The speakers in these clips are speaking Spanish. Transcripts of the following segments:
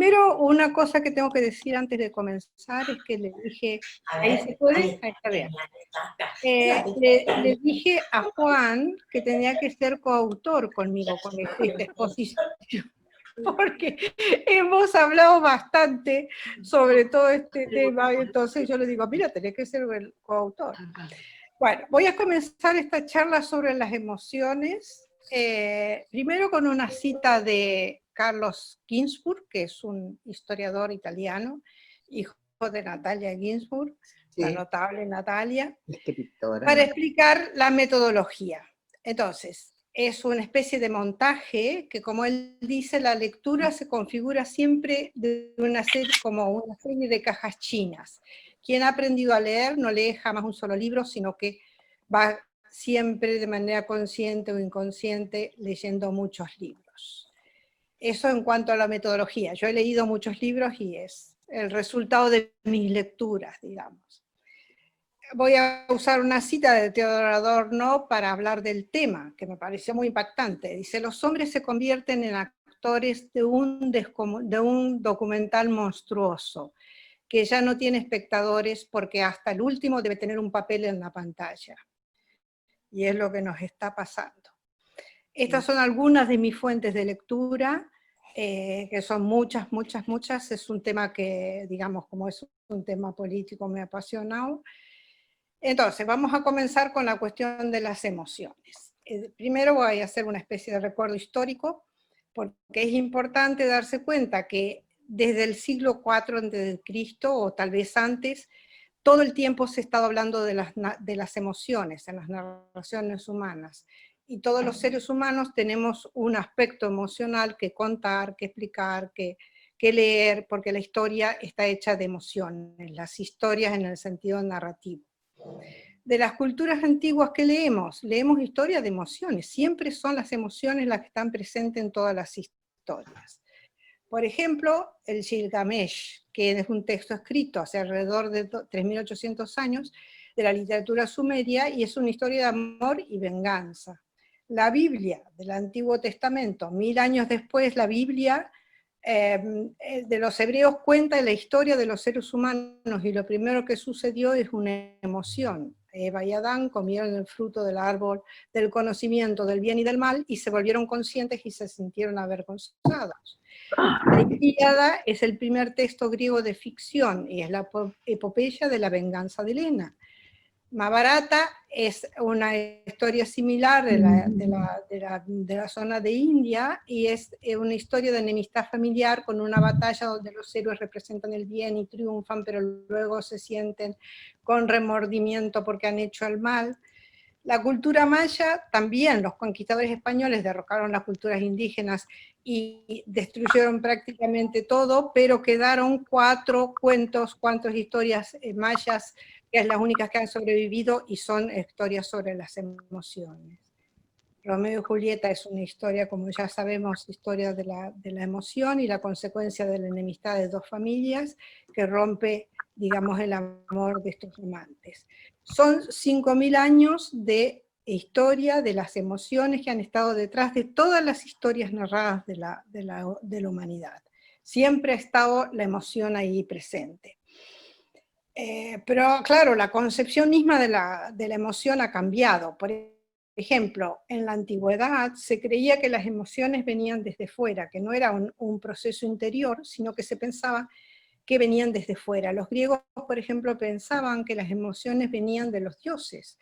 Primero, una cosa que tengo que decir antes de comenzar es que le dije, ahí se puede, ahí está bien. Le dije a Juan que tenía que ser coautor conmigo con esta exposición, porque hemos hablado bastante sobre todo este tema, y entonces yo le digo, mira, tenés que ser el coautor. Bueno, voy a comenzar esta charla sobre las emociones, primero con una cita de Carlos Ginzburg, que es un historiador italiano, hijo de Natalia Ginzburg, la notable Natalia, para explicar la metodología. Entonces, es una especie de montaje que, como él dice, la lectura se configura siempre de como una serie de cajas chinas. Quien ha aprendido a leer no lee jamás un solo libro, sino que va siempre de manera consciente o inconsciente leyendo muchos libros. Eso en cuanto a la metodología. Yo he leído muchos libros y es el resultado de mis lecturas, digamos. Voy a usar una cita de Theodor Adorno para hablar del tema, que me pareció muy impactante. Dice, los hombres se convierten en actores de un documental monstruoso, que ya no tiene espectadores porque hasta el último debe tener un papel en la pantalla. Y es lo que nos está pasando. Estas son algunas de mis fuentes de lectura, que son muchas, muchas, muchas. Es un tema que, digamos, como es un tema político, me ha apasionado. Entonces, vamos a comenzar con la cuestión de las emociones. Primero voy a hacer una especie de recuerdo histórico, porque es importante darse cuenta que desde el siglo IV a.C., o tal vez antes, todo el tiempo se ha estado hablando de las emociones en las narraciones humanas. Y todos los seres humanos tenemos un aspecto emocional que contar, que explicar, que leer, porque la historia está hecha de emociones, las historias en el sentido narrativo. De las culturas antiguas que leemos historias de emociones, siempre son las emociones las que están presentes en todas las historias. Por ejemplo, el Gilgamesh, que es un texto escrito hace alrededor de 3.800 años, de la literatura sumeria, y es una historia de amor y venganza. La Biblia del Antiguo Testamento, 1000 años después, la Biblia de los hebreos cuenta la historia de los seres humanos, y lo primero que sucedió es una emoción. Eva y Adán comieron el fruto del árbol del conocimiento del bien y del mal, y se volvieron conscientes y se sintieron avergonzados. La Ilíada es el primer texto griego de ficción, y es la epopeya de la venganza de Helena. Mahabharata es una historia similar de la zona de India, y es una historia de enemistad familiar con una batalla donde los héroes representan el bien y triunfan, pero luego se sienten con remordimiento porque han hecho el mal. La cultura maya también, los conquistadores españoles derrocaron las culturas indígenas y destruyeron prácticamente todo, pero quedaron 4 cuentos, 4 historias mayas, que es las únicas que han sobrevivido, y son historias sobre las emociones. Romeo y Julieta es una historia, como ya sabemos, historia de la emoción y la consecuencia de la enemistad de 2 familias que rompe, digamos, el amor de estos amantes. Son 5.000 años de historia de las emociones que han estado detrás de todas las historias narradas de la humanidad. Siempre ha estado la emoción ahí presente. Pero claro, la concepción misma de la emoción ha cambiado. Por ejemplo, en la antigüedad se creía que las emociones venían desde fuera, que no era un proceso interior, sino que se pensaba que venían desde fuera. Los griegos, por ejemplo, pensaban que las emociones venían de los dioses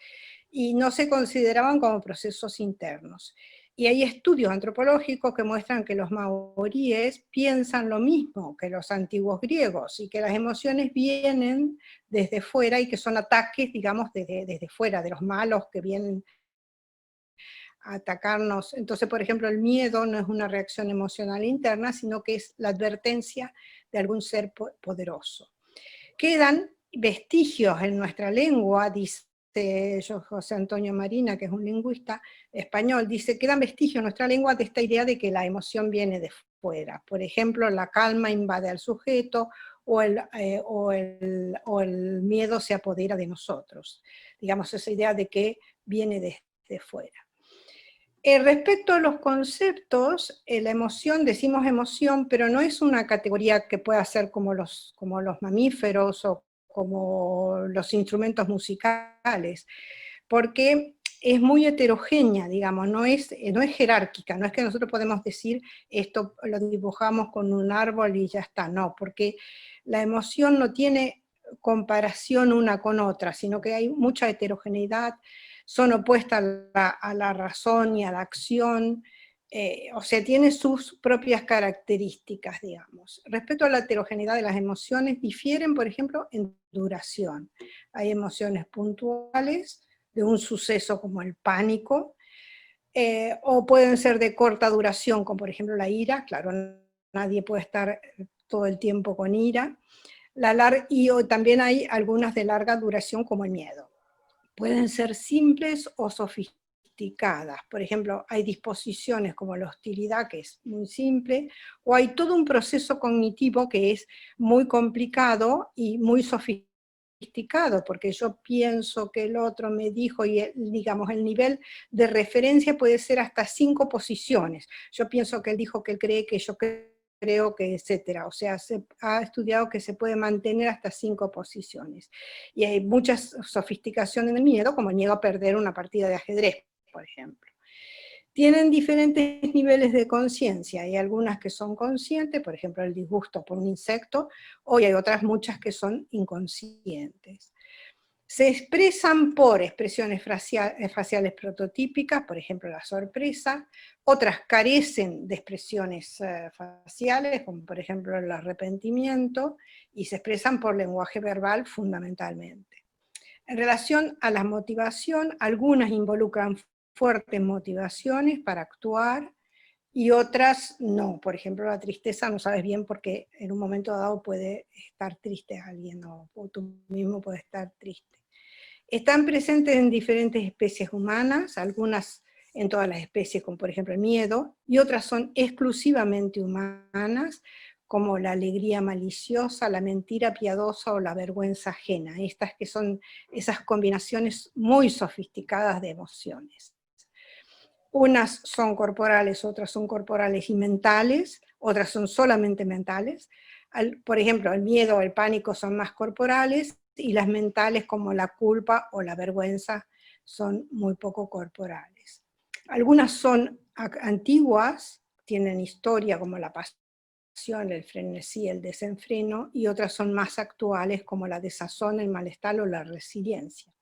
y no se consideraban como procesos internos. Y hay estudios antropológicos que muestran que los maoríes piensan lo mismo que los antiguos griegos, y que las emociones vienen desde fuera y que son ataques, digamos, desde fuera, de los malos que vienen a atacarnos. Entonces, por ejemplo, el miedo no es una reacción emocional interna, sino que es la advertencia de algún ser poderoso. Quedan vestigios en nuestra lengua, dice José Antonio Marina, que es un lingüista español, dice, quedan vestigios en nuestra lengua de esta idea de que la emoción viene de fuera. Por ejemplo, la calma invade al sujeto, o el miedo se apodera de nosotros. Digamos, esa idea de que viene desde fuera. Respecto a los conceptos, la emoción, decimos emoción, pero no es una categoría que pueda ser como los mamíferos o como los instrumentos musicales, porque es muy heterogénea, digamos, no es jerárquica, no es que nosotros podemos decir esto lo dibujamos con un árbol y ya está, no, porque la emoción no tiene comparación una con otra, sino que hay mucha heterogeneidad, son opuestas a la razón y a la acción, o sea, tiene sus propias características, digamos. Respecto a la heterogeneidad de las emociones, difieren, por ejemplo, en duración. Hay emociones puntuales, de un suceso como el pánico, o pueden ser de corta duración, como por ejemplo la ira, claro, nadie puede estar todo el tiempo con ira, y también hay algunas de larga duración como el miedo. Pueden ser simples o sofisticadas, por ejemplo, hay disposiciones como la hostilidad, que es muy simple, o hay todo un proceso cognitivo que es muy complicado y muy sofisticado, porque yo pienso que el otro me dijo, y digamos, el nivel de referencia puede ser hasta 5 posiciones. Yo pienso que él dijo que él cree que yo creo que, etcétera. O sea, se ha estudiado que se puede mantener hasta 5 posiciones. Y hay muchas sofisticaciones en el miedo, como el miedo a perder una partida de ajedrez, por ejemplo. Tienen diferentes niveles de conciencia, hay algunas que son conscientes, por ejemplo el disgusto por un insecto, o hay otras muchas que son inconscientes. Se expresan por expresiones faciales prototípicas, por ejemplo la sorpresa, otras carecen de expresiones faciales, como por ejemplo el arrepentimiento, y se expresan por lenguaje verbal fundamentalmente. En relación a la motivación, algunas involucran fuertes motivaciones para actuar y otras no. Por ejemplo, la tristeza no sabes bien porque en un momento dado puede estar triste alguien o tú mismo puedes estar triste. Están presentes en diferentes especies humanas, algunas en todas las especies, como por ejemplo el miedo, y otras son exclusivamente humanas, como la alegría maliciosa, la mentira piadosa o la vergüenza ajena. Estas que son esas combinaciones muy sofisticadas de emociones. Unas son corporales, otras son corporales y mentales, otras son solamente mentales. Por ejemplo, el miedo o el pánico son más corporales y las mentales como la culpa o la vergüenza son muy poco corporales. Algunas son antiguas, tienen historia como la pasión, el frenesí, el desenfreno, y otras son más actuales como la desazón, el malestar o la resiliencia.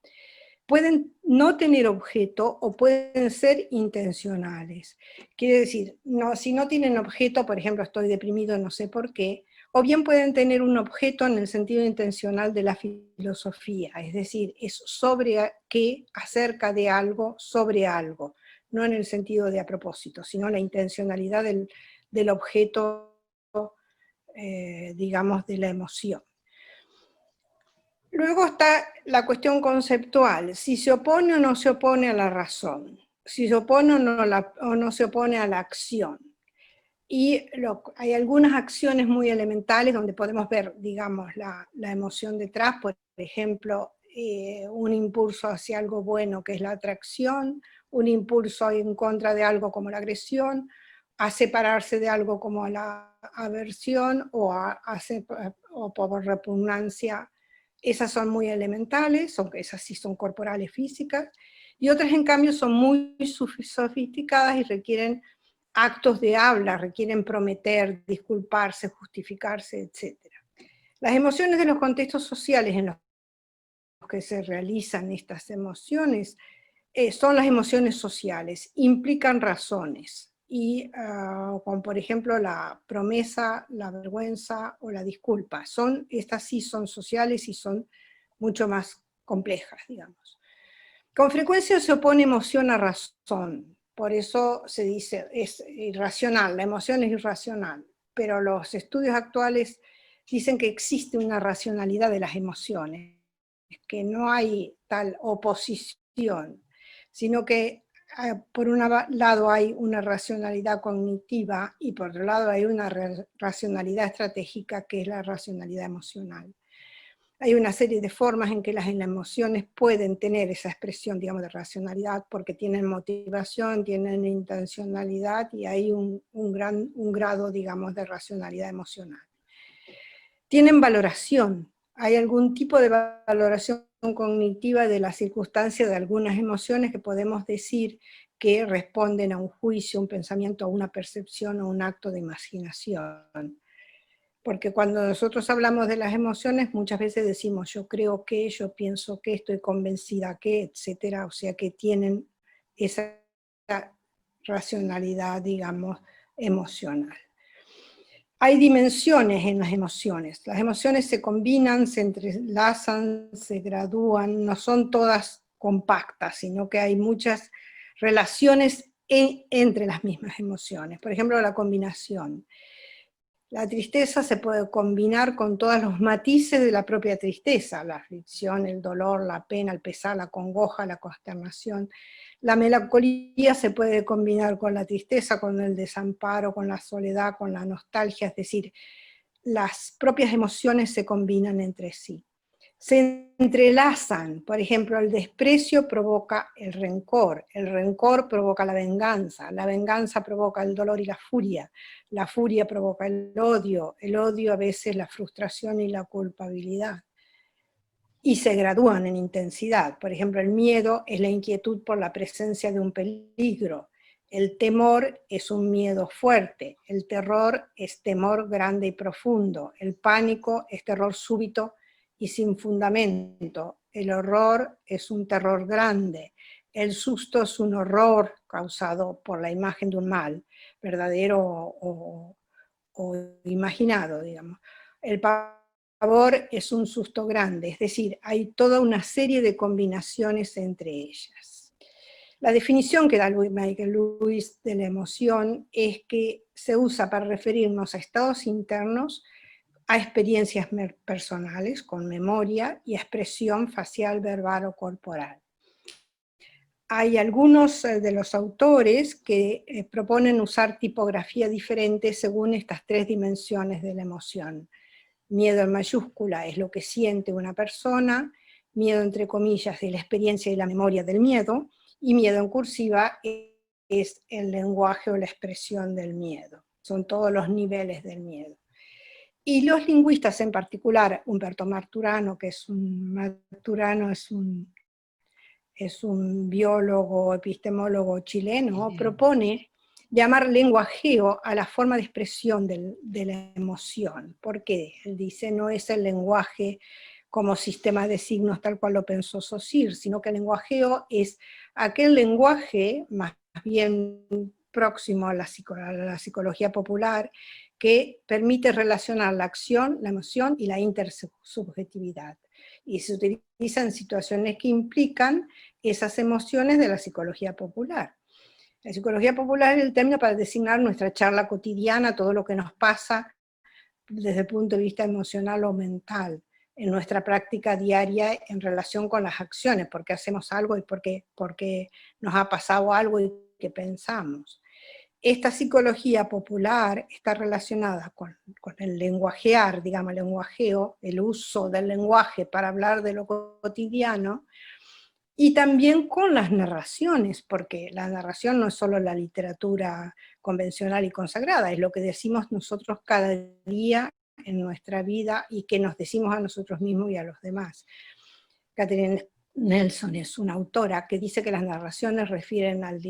Pueden no tener objeto o pueden ser intencionales. Quiere decir, no, si no tienen objeto, por ejemplo, estoy deprimido, no sé por qué, o bien pueden tener un objeto en el sentido intencional de la filosofía, es decir, es sobre qué, acerca de algo, sobre algo, no en el sentido de a propósito, sino la intencionalidad del objeto, digamos, de la emoción. Luego está la cuestión conceptual, si se opone o no se opone a la razón, si se opone o no se opone a la acción. Y hay algunas acciones muy elementales donde podemos ver, digamos, la emoción detrás, por ejemplo, un impulso hacia algo bueno que es la atracción, un impulso en contra de algo como la agresión, a separarse de algo como la aversión o por repugnancia. Esas son muy elementales, aunque esas sí son corporales físicas, y otras en cambio son muy sofisticadas y requieren actos de habla, requieren prometer, disculparse, justificarse, etc. Las emociones de los contextos sociales en los que se realizan estas emociones son las emociones sociales, implican razones, y como por ejemplo la promesa, la vergüenza o la disculpa. Estas sí son sociales y son mucho más complejas, digamos. Con frecuencia se opone emoción a razón, por eso se dice, es irracional, la emoción es irracional, pero los estudios actuales dicen que existe una racionalidad de las emociones, que no hay tal oposición, sino que por un lado hay una racionalidad cognitiva y por otro lado hay una racionalidad estratégica que es la racionalidad emocional. Hay una serie de formas en que las emociones pueden tener esa expresión, digamos, de racionalidad, porque tienen motivación, tienen intencionalidad, y hay un grado, digamos, de racionalidad emocional. Tienen valoración. Hay algún tipo de valoración cognitiva de la circunstancia de algunas emociones que podemos decir que responden a un juicio, un pensamiento, a una percepción o un acto de imaginación. Porque cuando nosotros hablamos de las emociones, muchas veces decimos yo creo que, yo pienso que, estoy convencida que, etcétera, o sea que tienen esa racionalidad, digamos, emocional. Hay dimensiones en las emociones se combinan, se entrelazan, se gradúan, no son todas compactas, sino que hay muchas relaciones entre las mismas emociones. Por ejemplo, la combinación. La tristeza se puede combinar con todos los matices de la propia tristeza, la aflicción, el dolor, la pena, el pesar, la congoja, la consternación. La melancolía se puede combinar con la tristeza, con el desamparo, con la soledad, con la nostalgia, es decir, las propias emociones se combinan entre sí. Se entrelazan, por ejemplo, el desprecio provoca el rencor provoca la venganza provoca el dolor y la furia provoca el odio a veces la frustración y la culpabilidad. Y se gradúan en intensidad. Por ejemplo, el miedo es la inquietud por la presencia de un peligro. El temor es un miedo fuerte. El terror es temor grande y profundo. El pánico es terror súbito y sin fundamento. El horror es un terror grande. El susto es un horror causado por la imagen de un mal, verdadero o imaginado, digamos. El pavor es un susto grande, es decir, hay toda una serie de combinaciones entre ellas. La definición que da Michael Lewis de la emoción es que se usa para referirnos a estados internos, a experiencias personales con memoria y a expresión facial, verbal o corporal. Hay algunos de los autores que proponen usar tipografía diferente según estas tres dimensiones de la emoción. Miedo en mayúscula es lo que siente una persona, miedo entre comillas es la experiencia y la memoria del miedo, y miedo en cursiva es el lenguaje o la expresión del miedo. Son todos los niveles del miedo. Y los lingüistas en particular, Humberto Marturano, que es un biólogo, epistemólogo chileno, propone llamar lenguajeo a la forma de expresión de la emoción. ¿Por qué? Él dice, no es el lenguaje como sistema de signos tal cual lo pensó Saussure, sino que el lenguajeo es aquel lenguaje más bien próximo a la psicología popular que permite relacionar la acción, la emoción y la intersubjetividad. Y se utiliza en situaciones que implican esas emociones de la psicología popular. La psicología popular es el término para designar nuestra charla cotidiana, todo lo que nos pasa desde el punto de vista emocional o mental, en nuestra práctica diaria en relación con las acciones, porque hacemos algo y porque nos ha pasado algo y que pensamos. Esta psicología popular está relacionada con el lenguajear, digamos, el lenguajeo, el uso del lenguaje para hablar de lo cotidiano, y también con las narraciones, porque la narración no es solo la literatura convencional y consagrada, es lo que decimos nosotros cada día en nuestra vida y que nos decimos a nosotros mismos y a los demás. Catherine Nelson es una autora que dice que las narraciones refieren al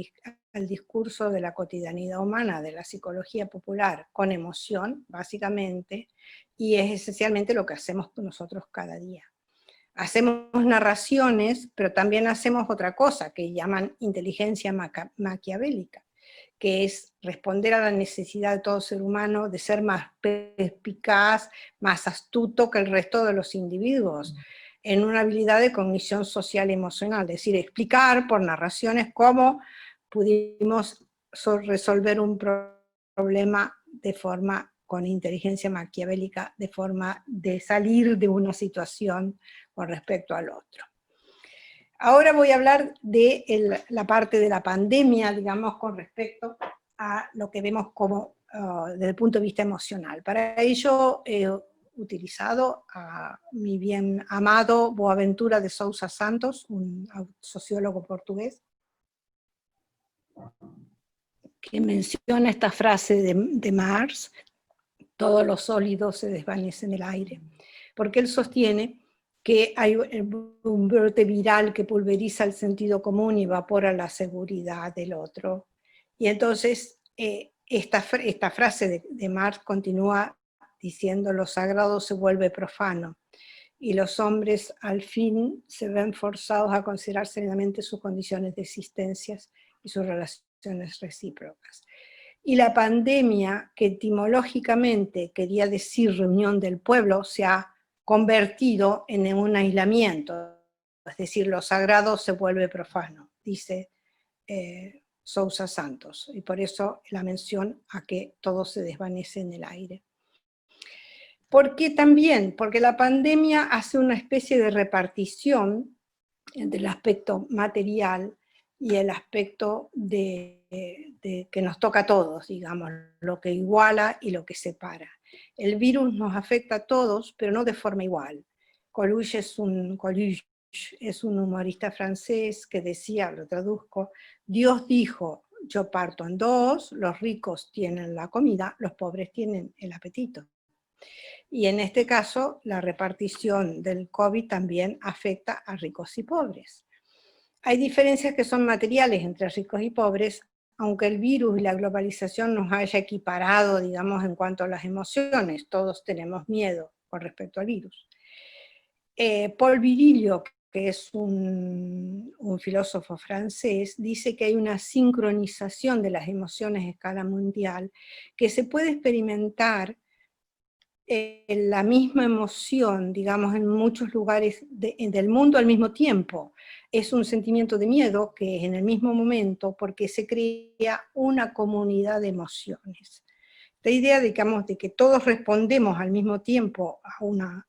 discurso de la cotidianidad humana, de la psicología popular, con emoción, básicamente, y es esencialmente lo que hacemos nosotros cada día. Hacemos narraciones, pero también hacemos otra cosa que llaman inteligencia maquiavélica, que es responder a la necesidad de todo ser humano de ser más perspicaz, más astuto que el resto de los individuos, en una habilidad de cognición social y emocional, es decir, explicar por narraciones cómo pudimos resolver un problema de forma con inteligencia maquiavélica, de forma de salir de una situación con respecto al otro. Ahora voy a hablar de la parte de la pandemia, digamos, con respecto a lo que vemos como desde el punto de vista emocional. Para ello utilizado a mi bien amado Boaventura de Sousa Santos, un sociólogo portugués, que menciona esta frase de Marx: todos los sólidos se desvanecen en el aire, porque él sostiene que hay un brote viral que pulveriza el sentido común y evapora la seguridad del otro. Y entonces esta frase de Marx continúa diciendo: lo sagrado se vuelve profano, y los hombres al fin se ven forzados a considerar seriamente sus condiciones de existencia y sus relaciones recíprocas. Y la pandemia, que etimológicamente quería decir reunión del pueblo, se ha convertido en un aislamiento, es decir, lo sagrado se vuelve profano, dice Sousa Santos, y por eso la mención a que todo se desvanece en el aire. ¿Por qué también? Porque la pandemia hace una especie de repartición entre el aspecto material y el aspecto que nos toca a todos, digamos, lo que iguala y lo que separa. El virus nos afecta a todos, pero no de forma igual. Coluche es un humorista francés que decía, lo traduzco: Dios dijo, yo parto en dos, los ricos tienen la comida, los pobres tienen el apetito. Y en este caso, la repartición del COVID también afecta a ricos y pobres. Hay diferencias que son materiales entre ricos y pobres, aunque el virus y la globalización nos haya equiparado, digamos, en cuanto a las emociones. Todos tenemos miedo con respecto al virus. Paul Virilio, que es un filósofo francés, dice que hay una sincronización de las emociones a escala mundial que se puede experimentar la misma emoción, digamos, en muchos lugares del mundo al mismo tiempo. Es un sentimiento de miedo que es en el mismo momento, porque se crea una comunidad de emociones. La idea, digamos, de que todos respondemos al mismo tiempo a una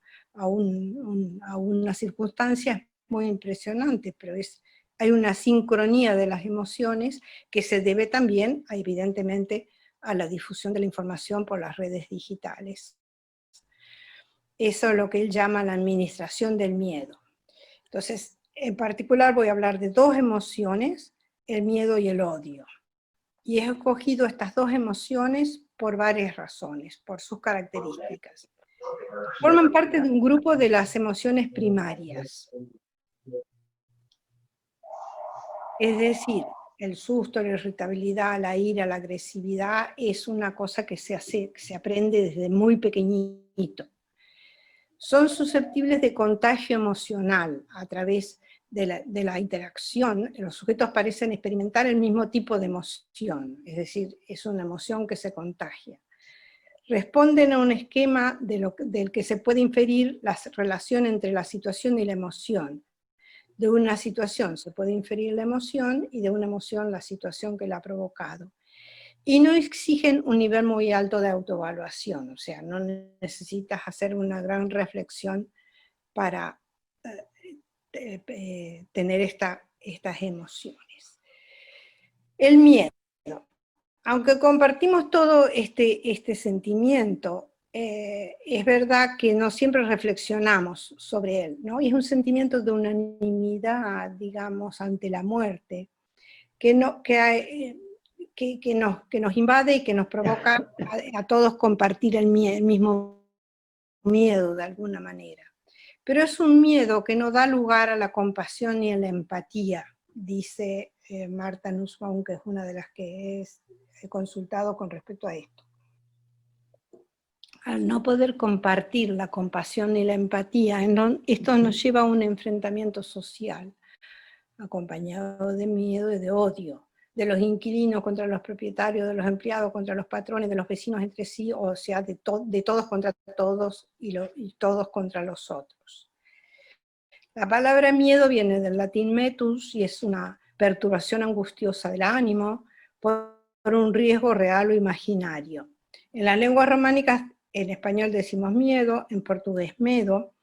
circunstancia es muy impresionante, pero hay una sincronía de las emociones que se debe también, evidentemente, a la difusión de la información por las redes digitales. Eso es lo que él llama la administración del miedo. Entonces, en particular voy a hablar de dos emociones, el miedo y el odio. Y he escogido estas dos emociones por varias razones, por sus características. Forman parte de un grupo de las emociones primarias. Es decir, el susto, la irritabilidad, la ira, la agresividad es una cosa que se aprende desde muy pequeñito. Son susceptibles de contagio emocional a través de la interacción. Los sujetos parecen experimentar el mismo tipo de emoción, es decir, es una emoción que se contagia. Responden a un esquema del que se puede inferir la relación entre la situación y la emoción. De una situación se puede inferir la emoción y de una emoción la situación que la ha provocado. Y no exigen un nivel muy alto de autoevaluación, o sea, no necesitas hacer una gran reflexión para tener estas emociones. El miedo. Aunque compartimos todo este sentimiento, es verdad que no siempre reflexionamos sobre él, ¿no? Y es un sentimiento de unanimidad, digamos, ante la muerte, que nos invade y que nos provoca a todos compartir el mismo miedo de alguna manera. Pero es un miedo que no da lugar a la compasión ni a la empatía, dice Marta Nussbaum, que es una de las que he consultado con respecto a esto. Al no poder compartir la compasión ni la empatía, esto nos lleva a un enfrentamiento social, acompañado de miedo y de odio, de los inquilinos contra los propietarios, de los empleados contra los patrones, de los vecinos entre sí, o sea, de todos contra todos y todos contra los otros. La palabra miedo viene del latín metus y es una perturbación angustiosa del ánimo por un riesgo real o imaginario. En las lenguas románicas, en español decimos miedo, en portugués medo.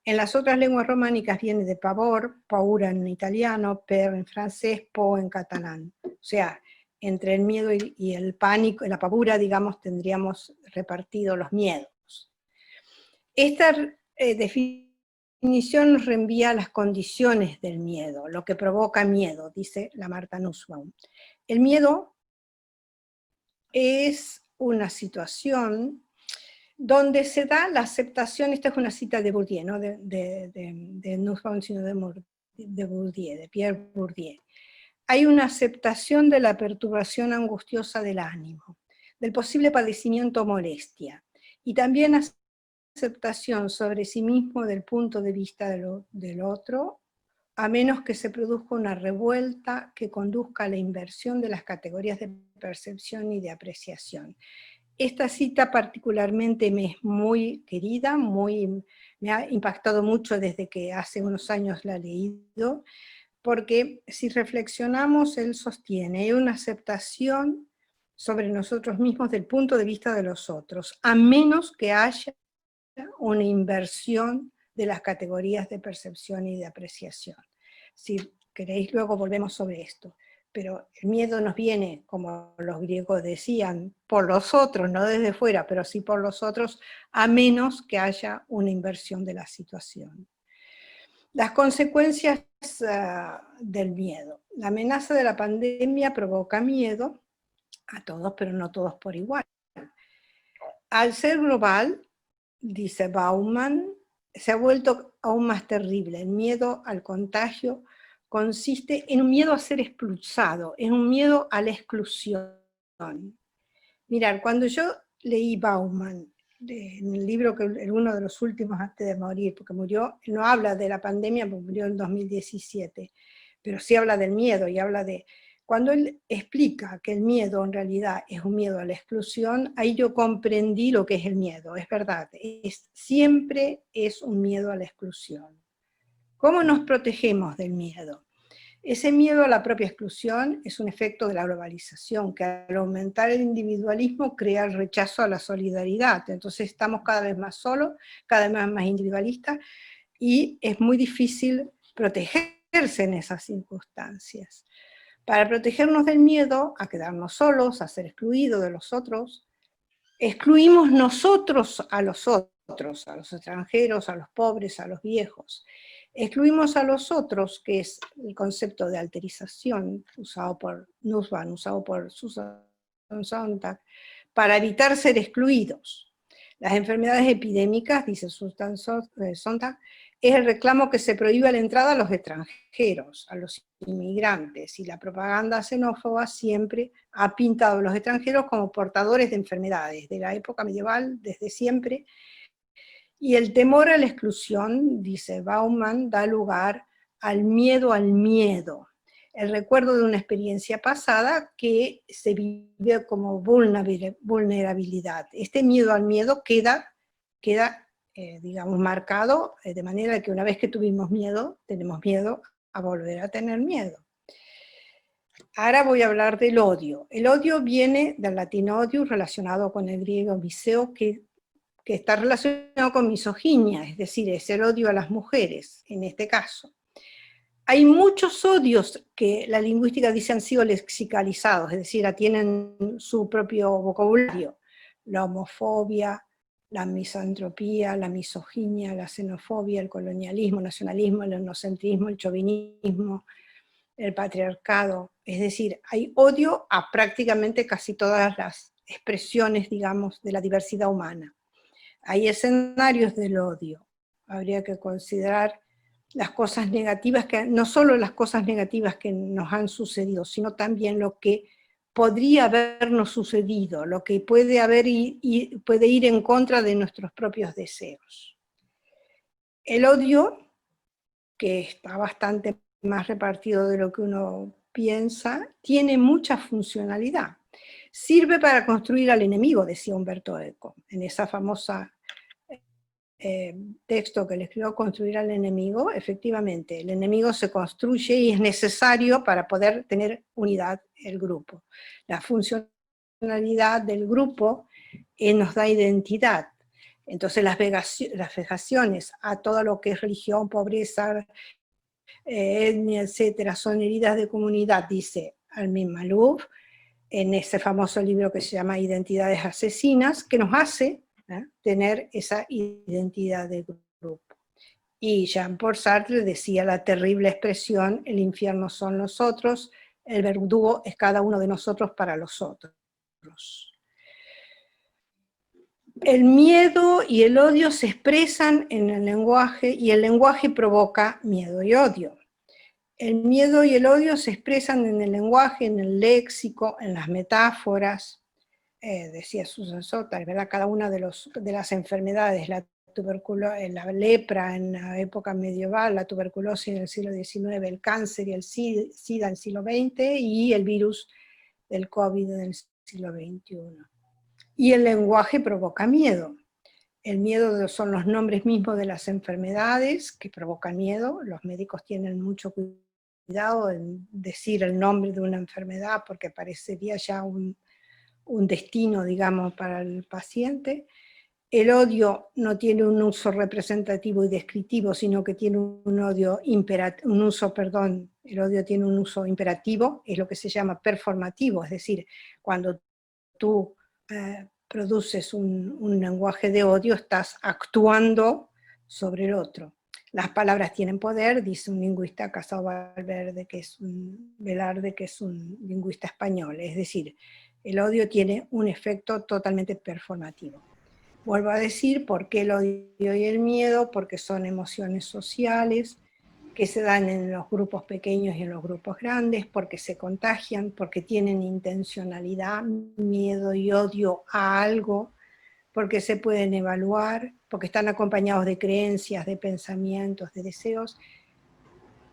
En las otras lenguas románicas viene de pavor, paura en italiano, per en francés, po en catalán. O sea, entre el miedo y el pánico, la pavura, digamos, tendríamos repartido los miedos. Esta definición nos reenvía a las condiciones del miedo, lo que provoca miedo, dice la Martha Nussbaum. El miedo es una situación donde se da la aceptación, esta es una cita de Bourdieu, no de Nussbaum, sino de Bourdieu, de Pierre Bourdieu. Hay una aceptación de la perturbación angustiosa del ánimo, del posible padecimiento o molestia, y también aceptación sobre sí mismo del punto de vista del otro, a menos que se produzca una revuelta que conduzca a la inversión de las categorías de percepción y de apreciación. Esta cita particularmente me es muy querida, me ha impactado mucho desde que hace unos años la he leído, porque si reflexionamos, él sostiene, hay una aceptación sobre nosotros mismos del punto de vista de los otros, a menos que haya una inversión de las categorías de percepción y de apreciación. Si queréis, luego volvemos sobre esto. Pero el miedo nos viene, como los griegos decían, por los otros, no desde fuera, pero sí por los otros, a menos que haya una inversión de la situación. Las consecuencias del miedo. La amenaza de la pandemia provoca miedo a todos, pero no todos por igual. Al ser global, dice Bauman, se ha vuelto aún más terrible. El miedo al contagio consiste en un miedo a ser expulsado, en un miedo a la exclusión. Mirad, cuando yo leí Bauman, en el libro, uno de los últimos antes de morir, porque murió, no habla de la pandemia, porque murió en 2017, pero sí habla del miedo y habla de... Cuando él explica que el miedo en realidad es un miedo a la exclusión, ahí yo comprendí lo que es el miedo, es verdad, siempre es un miedo a la exclusión. ¿Cómo nos protegemos del miedo? Ese miedo a la propia exclusión es un efecto de la globalización, que al aumentar el individualismo crea el rechazo a la solidaridad. Entonces estamos cada vez más solos, cada vez más individualistas, y es muy difícil protegerse en esas circunstancias. Para protegernos del miedo a quedarnos solos, a ser excluidos de los otros, excluimos nosotros a los otros, a los extranjeros, a los pobres, a los viejos. Excluimos a los otros, que es el concepto de alterización usado por Nussbaum, usado por Susan Sontag, para evitar ser excluidos. Las enfermedades epidémicas, dice Susan Sontag, es el reclamo que se prohíba la entrada a los extranjeros, a los inmigrantes, y la propaganda xenófoba siempre ha pintado a los extranjeros como portadores de enfermedades, de la época medieval, desde siempre. Y el temor a la exclusión, dice Bauman, da lugar al miedo, el recuerdo de una experiencia pasada que se vive como vulnerabilidad. Este miedo al miedo queda digamos, marcado de manera que una vez que tuvimos miedo, tenemos miedo a volver a tener miedo. Ahora voy a hablar del odio. El odio viene del latín odium, relacionado con el griego miseo, que está relacionado con misoginia, es decir, es el odio a las mujeres, en este caso. Hay muchos odios que la lingüística dice han sido lexicalizados, es decir, tienen su propio vocabulario. La homofobia, la misantropía, la misoginia, la xenofobia, el colonialismo, el nacionalismo, el etnocentrismo, el chauvinismo, el patriarcado. Es decir, hay odio a prácticamente casi todas las expresiones, digamos, de la diversidad humana. Hay escenarios del odio. Habría que considerar las cosas negativas, no solo las cosas negativas que nos han sucedido, sino también lo que podría habernos sucedido, lo que puede haber y puede ir en contra de nuestros propios deseos. El odio, que está bastante más repartido de lo que uno piensa, tiene mucha funcionalidad. Sirve para construir al enemigo, decía Umberto Eco, en esa famosa texto que le escribió Construir al enemigo. Efectivamente, el enemigo se construye y es necesario para poder tener unidad el grupo. La funcionalidad del grupo nos da identidad. Entonces las vejaciones a todo lo que es religión, pobreza, etnia, etcétera, son heridas de comunidad, dice Armin Malouf, en ese famoso libro que se llama Identidades Asesinas, que nos hace tener esa identidad de grupo. Y Jean-Paul Sartre decía la terrible expresión, el infierno son los otros, el verdugo es cada uno de nosotros para los otros. El miedo y el odio se expresan en el lenguaje y el lenguaje provoca miedo y odio. El miedo y el odio se expresan en el lenguaje, en el léxico, en las metáforas, decía Susan Sontag, ¿verdad? Cada una de las enfermedades, la lepra en la época medieval, la tuberculosis en el siglo XIX, el cáncer y el SIDA en el siglo XX y el virus del COVID en el siglo XXI. Y el lenguaje provoca miedo. El miedo son los nombres mismos de las enfermedades que provocan miedo. Los médicos tienen mucho cuidado en decir el nombre de una enfermedad porque parecería ya un destino, digamos, para el paciente. El odio no tiene un uso representativo y descriptivo, sino que tiene el odio tiene un uso imperativo, es lo que se llama performativo, es decir, cuando tú produces un lenguaje de odio, estás actuando sobre el otro. Las palabras tienen poder, dice un lingüista, Casado Velarde, que es un lingüista español, es decir, el odio tiene un efecto totalmente performativo. Vuelvo a decir, ¿por qué el odio y el miedo? Porque son emociones sociales que se dan en los grupos pequeños y en los grupos grandes, porque se contagian, porque tienen intencionalidad, miedo y odio a algo, porque se pueden evaluar, porque están acompañados de creencias, de pensamientos, de deseos.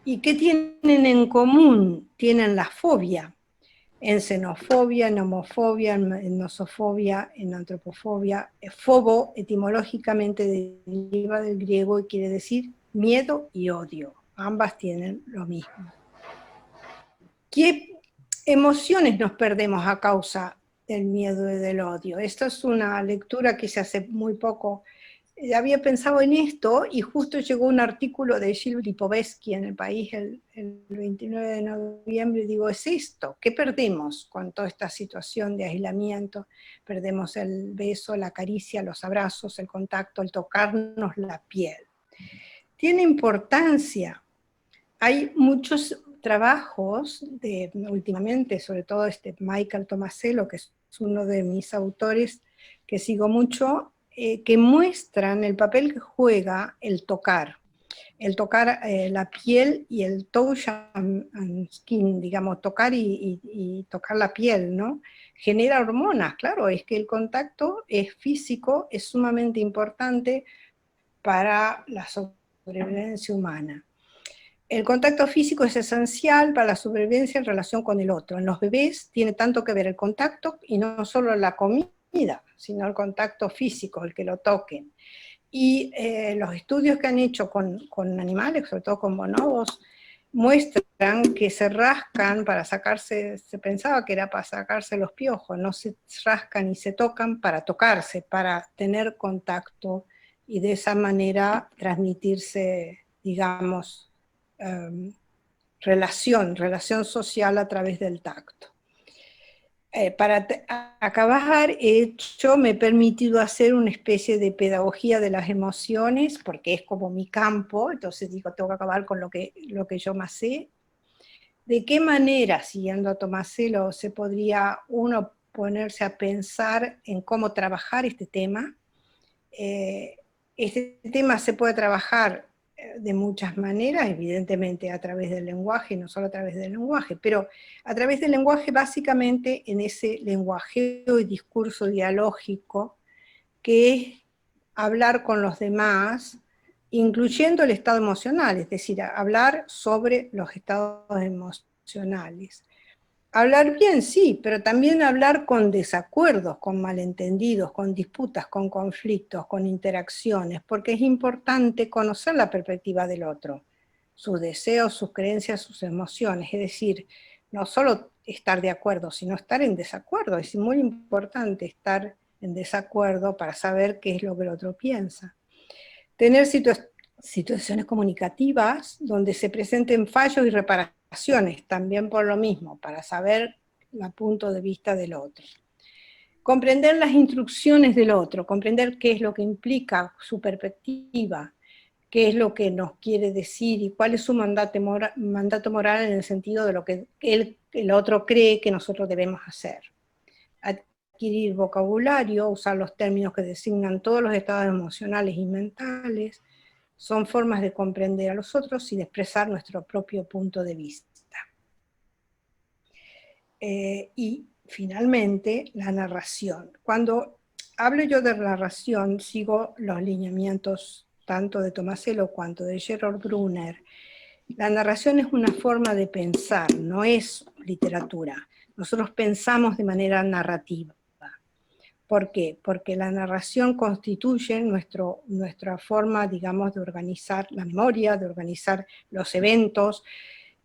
¿Y qué tienen en común? Tienen la fobia. En xenofobia, en homofobia, en nosofobia, en antropofobia. Fobo etimológicamente deriva del griego y quiere decir miedo y odio. Ambas tienen lo mismo. ¿Qué emociones nos perdemos a causa del miedo y del odio? Esta es una lectura que se hace muy poco. Había pensado en esto y justo llegó un artículo de Gilles Lipovetsky en El País el 29 de noviembre y digo, es esto, ¿qué perdemos con toda esta situación de aislamiento? Perdemos el beso, la caricia, los abrazos, el contacto, el tocarnos la piel. Tiene importancia. Hay muchos trabajos últimamente, sobre todo Michael Tomasello, que es uno de mis autores que sigo mucho, que muestran el papel que juega el tocar la piel y el touch and skin, digamos, tocar y tocar la piel, ¿no? Genera hormonas, claro, es que el contacto es físico, es sumamente importante para la sobrevivencia humana. El contacto físico es esencial para la supervivencia en relación con el otro. En los bebés tiene tanto que ver el contacto y no solo la comida, sino el contacto físico, el que lo toquen. Y los estudios que han hecho con animales, sobre todo con bonobos, muestran que se rascan para sacarse, se pensaba que era para sacarse los piojos, no se rascan y se tocan para tocarse, para tener contacto y de esa manera transmitirse, digamos, relación social a través del tacto. Para acabar, me he permitido hacer una especie de pedagogía de las emociones, porque es como mi campo, entonces digo, tengo que acabar con lo que yo más sé. ¿De qué manera, siguiendo a Tomasello, se podría uno ponerse a pensar en cómo trabajar este tema? Este tema se puede trabajar de muchas maneras, evidentemente a través del lenguaje, no solo a través del lenguaje, pero a través del lenguaje básicamente en ese lenguajeo y discurso dialógico que es hablar con los demás, incluyendo el estado emocional, es decir, hablar sobre los estados emocionales. Hablar bien, sí, pero también hablar con desacuerdos, con malentendidos, con disputas, con conflictos, con interacciones, porque es importante conocer la perspectiva del otro, sus deseos, sus creencias, sus emociones, es decir, no solo estar de acuerdo, sino estar en desacuerdo. Es muy importante estar en desacuerdo para saber qué es lo que el otro piensa. Tener situaciones comunicativas donde se presenten fallos y reparaciones, también por lo mismo, para saber el punto de vista del otro. comprender las instrucciones del otro, comprender qué es lo que implica su perspectiva, qué es lo que nos quiere decir y cuál es su mandato moral en el sentido de lo que el otro cree que nosotros debemos hacer. Adquirir vocabulario, usar los términos que designan todos los estados emocionales y mentales, son formas de comprender a los otros y de expresar nuestro propio punto de vista. Y finalmente, la narración. Cuando hablo yo de narración, sigo los lineamientos tanto de Tomasello cuanto de Gerard Brunner. La narración es una forma de pensar, no es literatura. Nosotros pensamos de manera narrativa. ¿Por qué? Porque la narración constituye nuestra forma, digamos, de organizar la memoria, de organizar los eventos.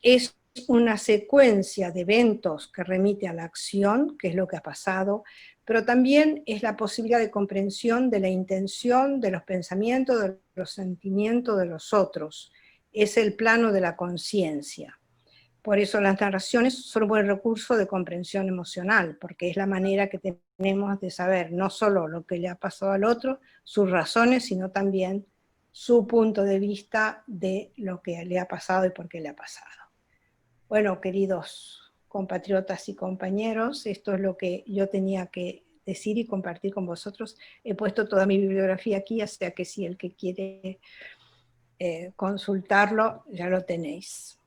Es una secuencia de eventos que remite a la acción, que es lo que ha pasado, pero también es la posibilidad de comprensión de la intención, de los pensamientos, de los sentimientos de los otros. Es el plano de la conciencia. Por eso las narraciones son un buen recurso de comprensión emocional, porque es la manera que tenemos de saber no solo lo que le ha pasado al otro, sus razones, sino también su punto de vista de lo que le ha pasado y por qué le ha pasado. Bueno, queridos compatriotas y compañeros, esto es lo que yo tenía que decir y compartir con vosotros. He puesto toda mi bibliografía aquí, o sea que si el que quiere consultarlo, ya lo tenéis.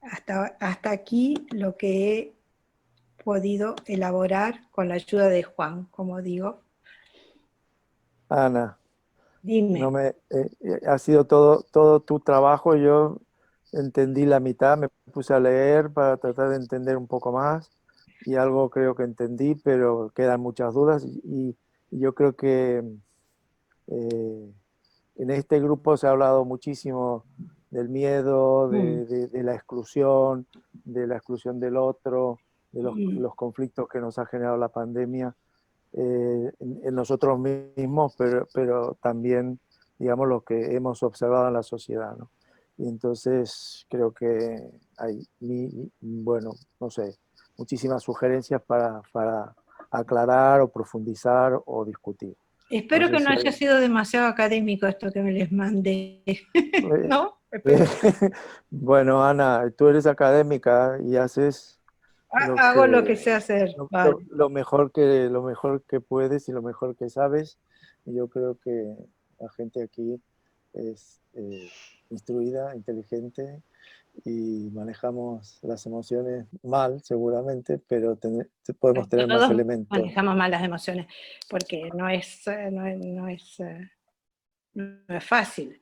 Hasta aquí lo que he podido elaborar con la ayuda de Juan, como digo. Ana, Dime. no ha sido todo tu trabajo. Yo entendí la mitad, me puse a leer para tratar de entender un poco más y algo creo que entendí, pero quedan muchas dudas y yo creo que eh, en este grupo se ha hablado muchísimo del miedo, de la exclusión del otro, de los conflictos que nos ha generado la pandemia en nosotros mismos, pero también, digamos, lo que hemos observado en la sociedad, ¿no? Y entonces creo que hay, bueno, no sé, muchísimas sugerencias para aclarar o profundizar o discutir. No Espero sé que no si haya sido demasiado académico esto que me les mandé. ¿No? Espero. Bueno, Ana, tú eres académica y haces Hago lo que sé hacer. Vale. lo mejor que puedes y lo mejor que sabes. Y yo creo que la gente aquí es instruida, inteligente y manejamos las emociones mal, seguramente, pero podemos tener más Todos elementos. manejamos mal las emociones porque no es fácil.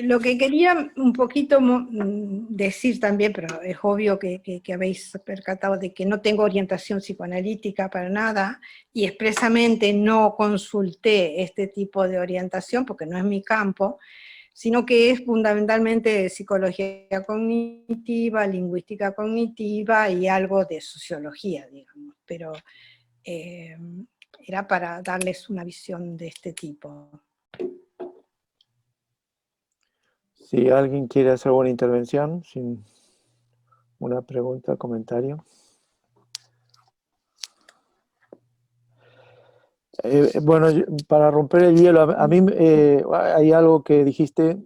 Lo que quería un poquito decir también, pero es obvio que habéis percatado de que no tengo orientación psicoanalítica para nada, y expresamente no consulté este tipo de orientación porque no es mi campo, sino que es fundamentalmente psicología cognitiva, lingüística cognitiva y algo de sociología, digamos, pero era para darles una visión de este tipo. Si alguien quiere hacer alguna intervención, sin una pregunta, comentario. Bueno, para romper el hielo, a mí hay algo que dijiste,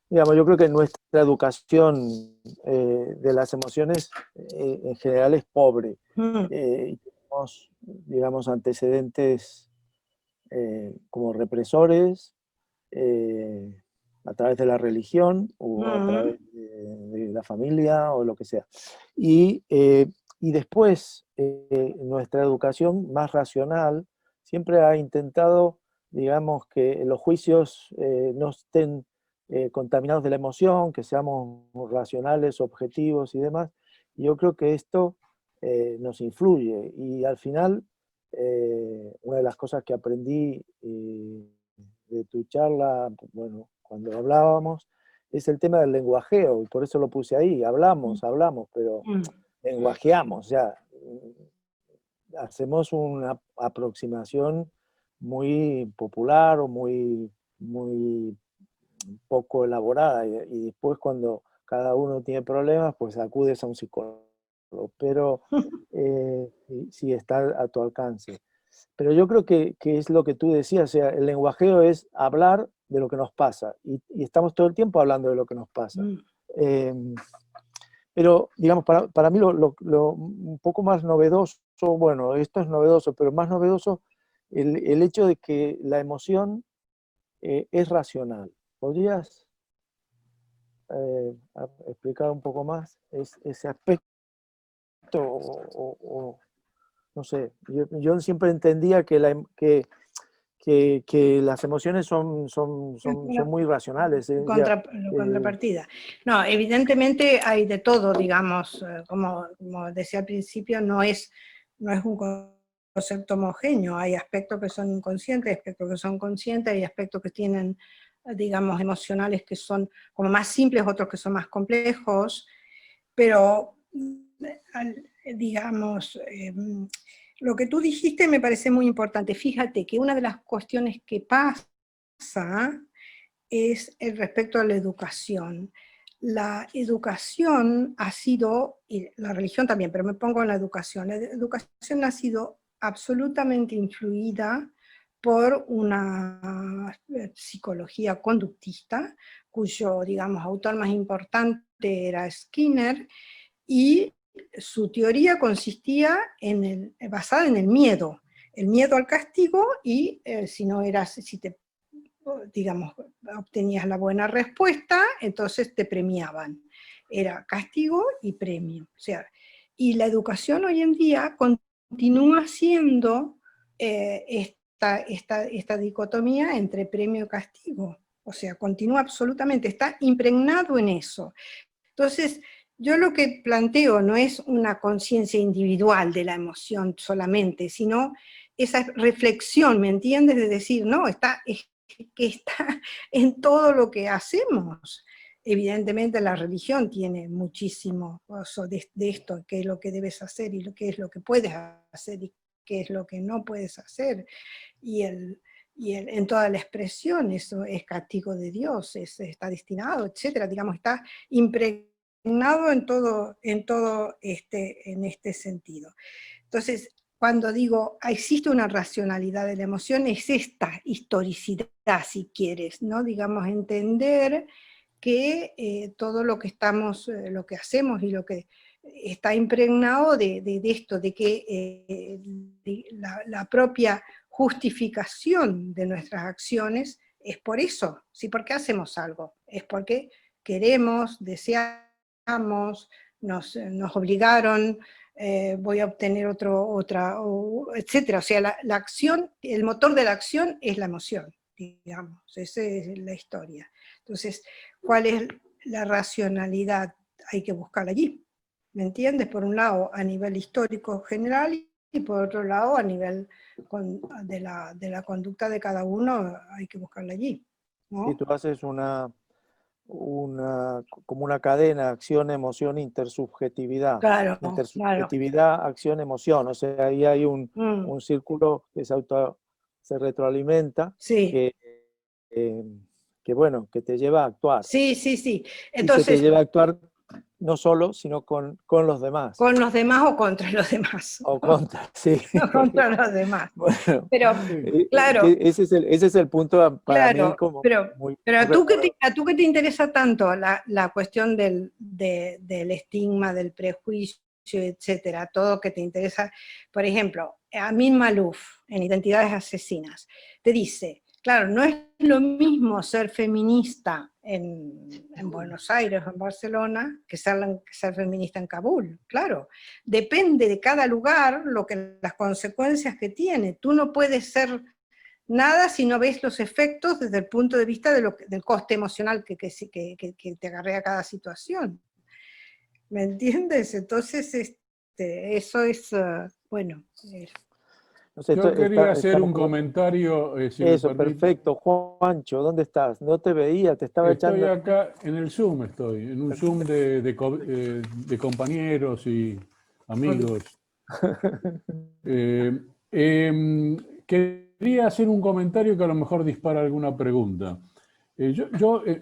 digamos, yo creo que nuestra educación de las emociones en general es pobre. Y tenemos, digamos, antecedentes como represores a través de la religión o a través de la familia o lo que sea. Y después, nuestra educación más racional siempre ha intentado, digamos, que los juicios no estén contaminados de la emoción, que seamos racionales, objetivos y demás. Y yo creo que esto nos influye. Y al final, una de las cosas que aprendí de tu charla, bueno, cuando hablábamos, es el tema del lenguajeo, y por eso lo puse ahí. Hablamos, pero lenguajeamos, ya. Hacemos una aproximación muy popular o muy poco elaborada, y después cuando cada uno tiene problemas, pues acudes a un psicólogo. pero si está a tu alcance. Pero yo creo que es lo que tú decías, o sea, el lenguajeo es hablar de lo que nos pasa, y estamos todo el tiempo hablando de lo que nos pasa. Eh, pero, digamos, para mí un poco más novedoso, bueno, esto es novedoso, pero más novedoso el hecho de que la emoción es racional. ¿Podrías explicar un poco más ese aspecto? No sé, yo siempre entendía que las emociones son muy racionales. Contrapartida. No, evidentemente hay de todo, digamos, como decía al principio, no es un concepto homogéneo, hay aspectos que son inconscientes, aspectos que son conscientes, hay aspectos que tienen, digamos, emocionales que son como más simples, otros que son más complejos, pero, digamos, lo que tú dijiste me parece muy importante. Fíjate que una de las cuestiones que pasa es el respecto a la educación. La educación ha sido, y la religión también, pero me pongo en la educación ha sido absolutamente influida por una psicología conductista, cuyo, digamos, autor más importante era Skinner, y su teoría consistía basada en el miedo al castigo, y si te, digamos, obtenías la buena respuesta, entonces te premiaban. Era castigo y premio. O sea, y la educación hoy en día continúa siendo esta dicotomía entre premio y castigo. O sea, continúa absolutamente, está impregnado en eso. Entonces, yo lo que planteo no es una conciencia individual de la emoción solamente, sino esa reflexión, ¿me entiendes? De decir, no, que está en todo lo que hacemos. Evidentemente la religión tiene muchísimo de esto, qué es lo que debes hacer y qué es lo que puedes hacer y qué es lo que no puedes hacer. En toda la expresión, eso es castigo de Dios, está destinado, etcétera, digamos, está impregnado en este sentido. Entonces, cuando digo existe una racionalidad de la emoción, es esta historicidad, si quieres, ¿no? Digamos, entender que todo lo que lo que hacemos y lo que está impregnado de esto, de que la propia justificación de nuestras acciones es por eso, ¿sí? ¿Por qué hacemos algo? Es porque queremos, deseamos, nos obligaron, voy a obtener etcétera. O sea, la acción, el motor de la acción es la emoción, digamos, esa es la historia. Entonces, ¿cuál es la racionalidad? Hay que buscarla allí, ¿me entiendes? Por un lado, a nivel histórico general, y por otro lado, a nivel de la conducta de cada uno, hay que buscarla allí, ¿no? Si tú haces como una cadena, acción, emoción, intersubjetividad. Claro, Intersubjetividad, acción, emoción. O sea, ahí hay un círculo que se retroalimenta, sí. bueno, que te lleva a actuar. Sí, sí, sí. Entonces, y que te Entonces, lleva a actuar no solo, sino con los demás. con los demás o contra los demás. O contra, sí. Contra los demás. Bueno, Pero, claro. Ese es el punto para mí como muy pero ¿a tú que te interesa tanto la cuestión del estigma, del prejuicio, etcétera? Todo que te interesa. Por ejemplo, Amin Maalouf, en Identidades Asesinas, te dice, claro, no es lo mismo ser feminista en Buenos Aires o en Barcelona que ser feminista en Kabul, claro. Depende de cada lugar las consecuencias que tiene. Tú no puedes ser nada si no ves los efectos desde el punto de vista del coste emocional que te acarrea cada situación. ¿Me entiendes? Entonces, eso es, bueno. No sé, Yo quería hacer un comentario, si me Eso, permite. perfecto. Juancho, ¿dónde estás? No te veía, te estaba Estoy echando. acá en el Zoom, en un Zoom de compañeros y amigos. Quería hacer un comentario que a lo mejor dispara alguna pregunta.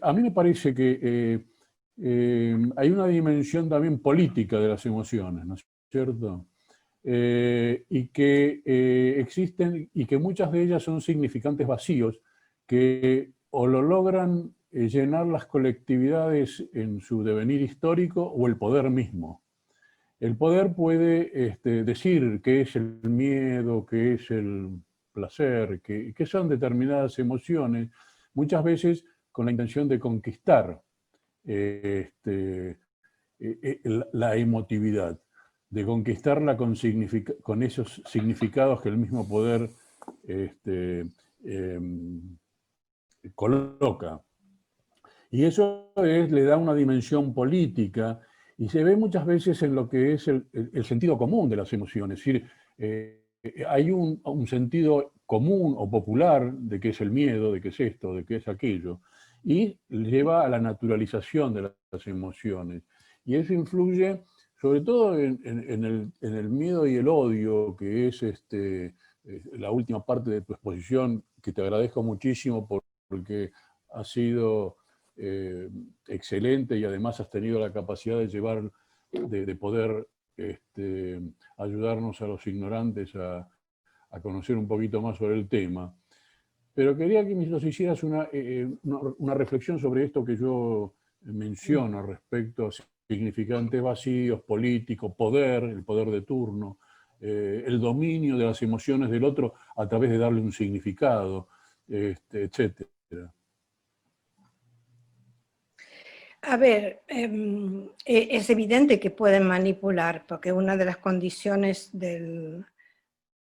A mí me parece que hay una dimensión también política de las emociones, ¿no es cierto? Y que existen, y que muchas de ellas son significantes vacíos, que o lo logran llenar las colectividades en su devenir histórico o el poder mismo. El poder puede decir qué es el miedo, qué es el placer, qué son determinadas emociones, muchas veces con la intención de conquistar la emotividad, de conquistarla con esos significados que el mismo poder coloca. Y eso le da una dimensión política y se ve muchas veces en lo que es el sentido común de las emociones. Es decir, hay un sentido común o popular de qué es el miedo, de qué es esto, de qué es aquello, y lleva a la naturalización de las emociones. Y eso influye sobre todo en el miedo y el odio, que es la última parte de tu exposición, que te agradezco muchísimo porque ha sido excelente y además has tenido la capacidad de llevar, de poder ayudarnos a los ignorantes a conocer un poquito más sobre el tema. Pero quería que nos hicieras una reflexión sobre esto que yo menciono respecto a significantes vacíos, políticos, poder, el poder de turno, el dominio de las emociones del otro a través de darle un significado, etcétera. A ver, es evidente que pueden manipular, porque una de las condiciones de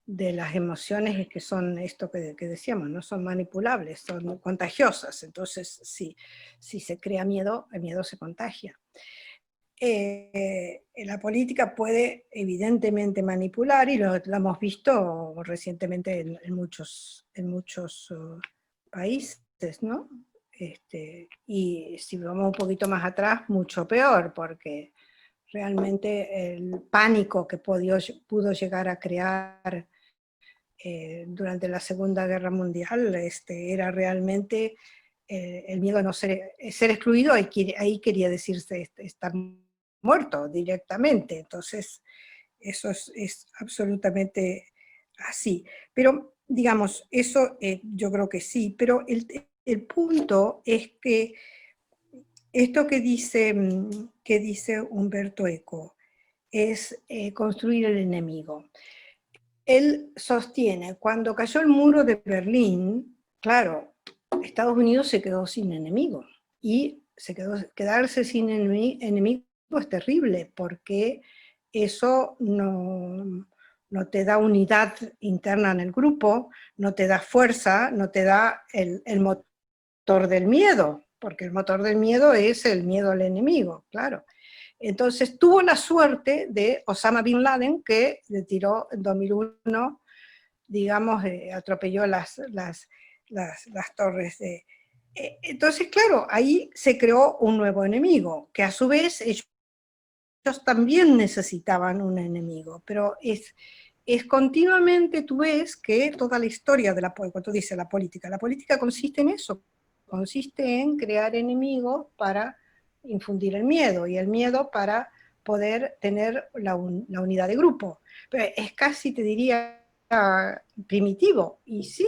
las emociones es que son esto que decíamos, no son manipulables, son contagiosas. Entonces, si se crea miedo, el miedo se contagia. La política puede evidentemente manipular, y lo hemos visto recientemente en muchos países, ¿no? Y si vamos un poquito más atrás, mucho peor, porque realmente el pánico que pudo llegar a crear durante la Segunda Guerra Mundial era realmente el miedo a no ser excluido. Ahí quería decirse estar muerto directamente. Entonces eso es absolutamente así. Pero digamos, eso yo creo que sí, pero el punto es que esto que dice Umberto Eco es construir el enemigo. Él sostiene, cuando cayó el muro de Berlín, claro, Estados Unidos se quedó sin enemigo, y quedarse sin enemigo es terrible, porque eso no te da unidad interna en el grupo, no te da fuerza, no te da el motor del miedo, porque el motor del miedo es el miedo al enemigo, claro. Entonces tuvo la suerte de Osama Bin Laden, que le tiró en 2001, digamos, atropelló las torres. Entonces, claro, ahí se creó un nuevo enemigo, que a su vez ellos también necesitaban un enemigo, pero es continuamente, tú ves que toda la historia de cuando dice la política consiste en eso, consiste en crear enemigos para infundir el miedo, y el miedo para poder tener la unidad de grupo. Pero es casi, te diría, primitivo, y sí,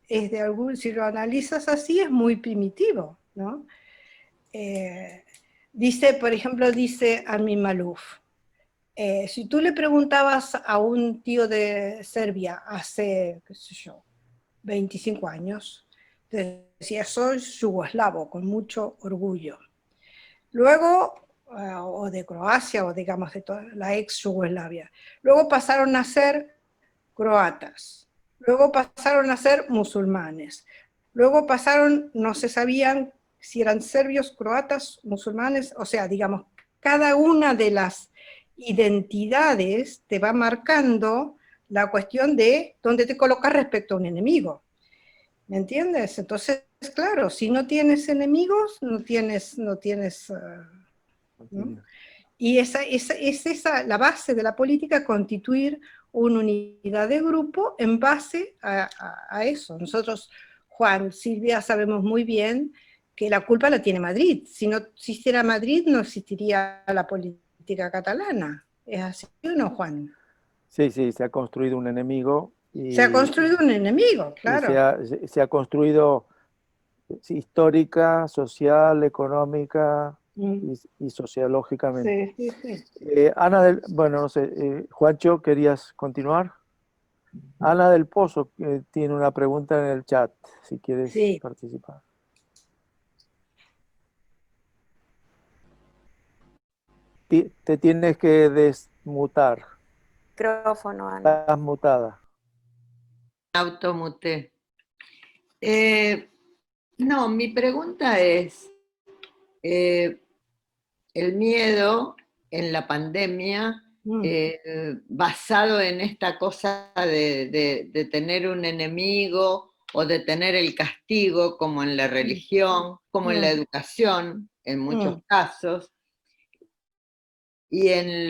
si lo analizas así, es muy primitivo, ¿no? Por ejemplo, dice Armin Malouf, si tú le preguntabas a un tío de Serbia hace, qué sé yo, 25 años, te decía, soy yugoslavo, con mucho orgullo. Luego, o de Croacia, o digamos de toda la ex Yugoslavia. Luego pasaron a ser croatas. Luego pasaron a ser musulmanes. Luego pasaron, no se sabían si eran serbios, croatas, musulmanes, o sea, digamos, cada una de las identidades te va marcando la cuestión de dónde te colocas respecto a un enemigo. ¿Me entiendes? Entonces, claro, si no tienes enemigos, no tienes ¿no? Y es esa la base de la política, constituir una unidad de grupo en base a eso. Nosotros, Juan, Silvia, sabemos muy bien que la culpa la tiene Madrid. Si no existiera Madrid, no existiría la política catalana. ¿Es así o no, Juan? Sí, sí, se ha construido un enemigo Se ha construido un enemigo, y claro. se ha construido histórica, social, económica Mm. y sociológicamente. Sí, sí, sí. Ana bueno, no sé, Juancho, ¿querías continuar? Ana del Pozo tiene una pregunta en el chat, si quieres Sí. participar. Te tienes que desmutar, Micrófono, Ana. estás mutada. Automuté. No, mi pregunta es, el miedo en la pandemia, basado en esta cosa de tener un enemigo o de tener el castigo, como en la religión, como en la educación, en muchos casos, y en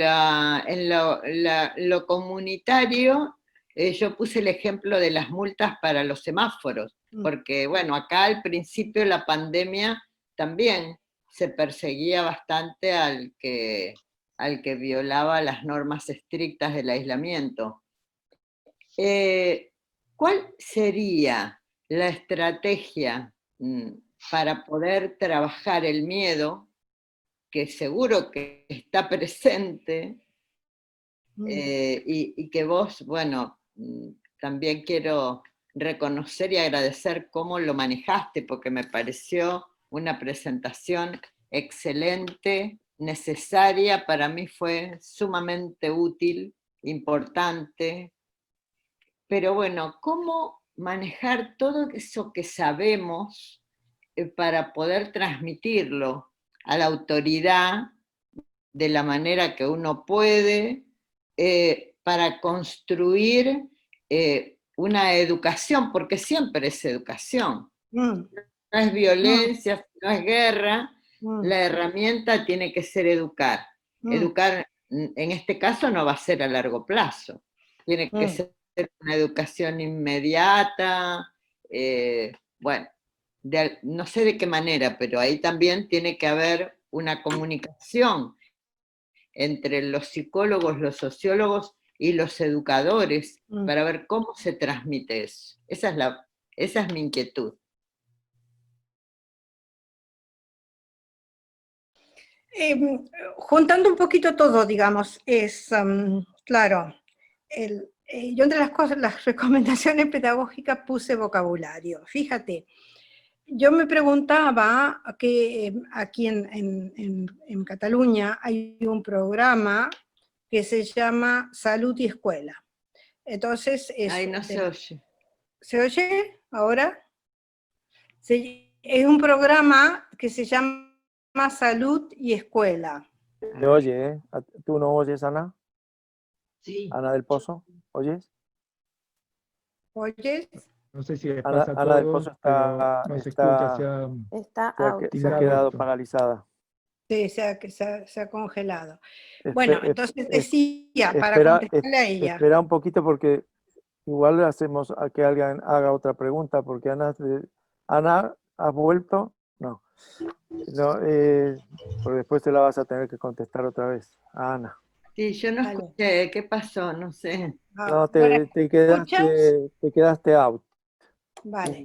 lo comunitario, yo puse el ejemplo de las multas para los semáforos, porque bueno, acá al principio de la pandemia también se perseguía bastante al que violaba las normas estrictas del aislamiento. ¿Cuál sería la estrategia para poder trabajar el miedo, que seguro que está presente, y que vos, bueno, también quiero reconocer y agradecer cómo lo manejaste, porque me pareció una presentación excelente, necesaria, para mí fue sumamente útil, importante, pero bueno, ¿cómo manejar todo eso que sabemos para poder transmitirlo a la autoridad de la manera que uno puede, para construir una educación, porque siempre es educación. No es violencia, no es guerra, la herramienta tiene que ser educar. Educar, en este caso, no va a ser a largo plazo. Tiene que ser una educación inmediata, bueno, no sé de qué manera, pero ahí también tiene que haber una comunicación entre los psicólogos, los sociólogos y los educadores para ver cómo se transmite eso. Esa es mi inquietud. Juntando un poquito todo, digamos, es, claro, yo entre las cosas, las recomendaciones pedagógicas puse vocabulario. Fíjate, yo me preguntaba que aquí en Cataluña hay un programa que se llama Salud y Escuela. Entonces, Ahí no se oye. ¿Se oye ahora? Es un programa que se llama Salud y Escuela. ¿Me oye, eh? ¿Tú no oyes, Ana? Sí. Ana del Pozo, ¿oyes? ¿Oyes? No sé si les Ana, pasa a Ana del todos, Pozo pero no se escucha, se ha quedado paralizada. Sí, se ha congelado. Bueno, entonces decía, para espera, contestarle a ella. Espera un poquito porque igual hacemos a que alguien haga otra pregunta, porque Ana, ¿has vuelto? No. No, porque después te la vas a tener que contestar otra vez. Ana. Sí, yo no escuché, ¿qué pasó? No sé. No, te quedaste out. Vale.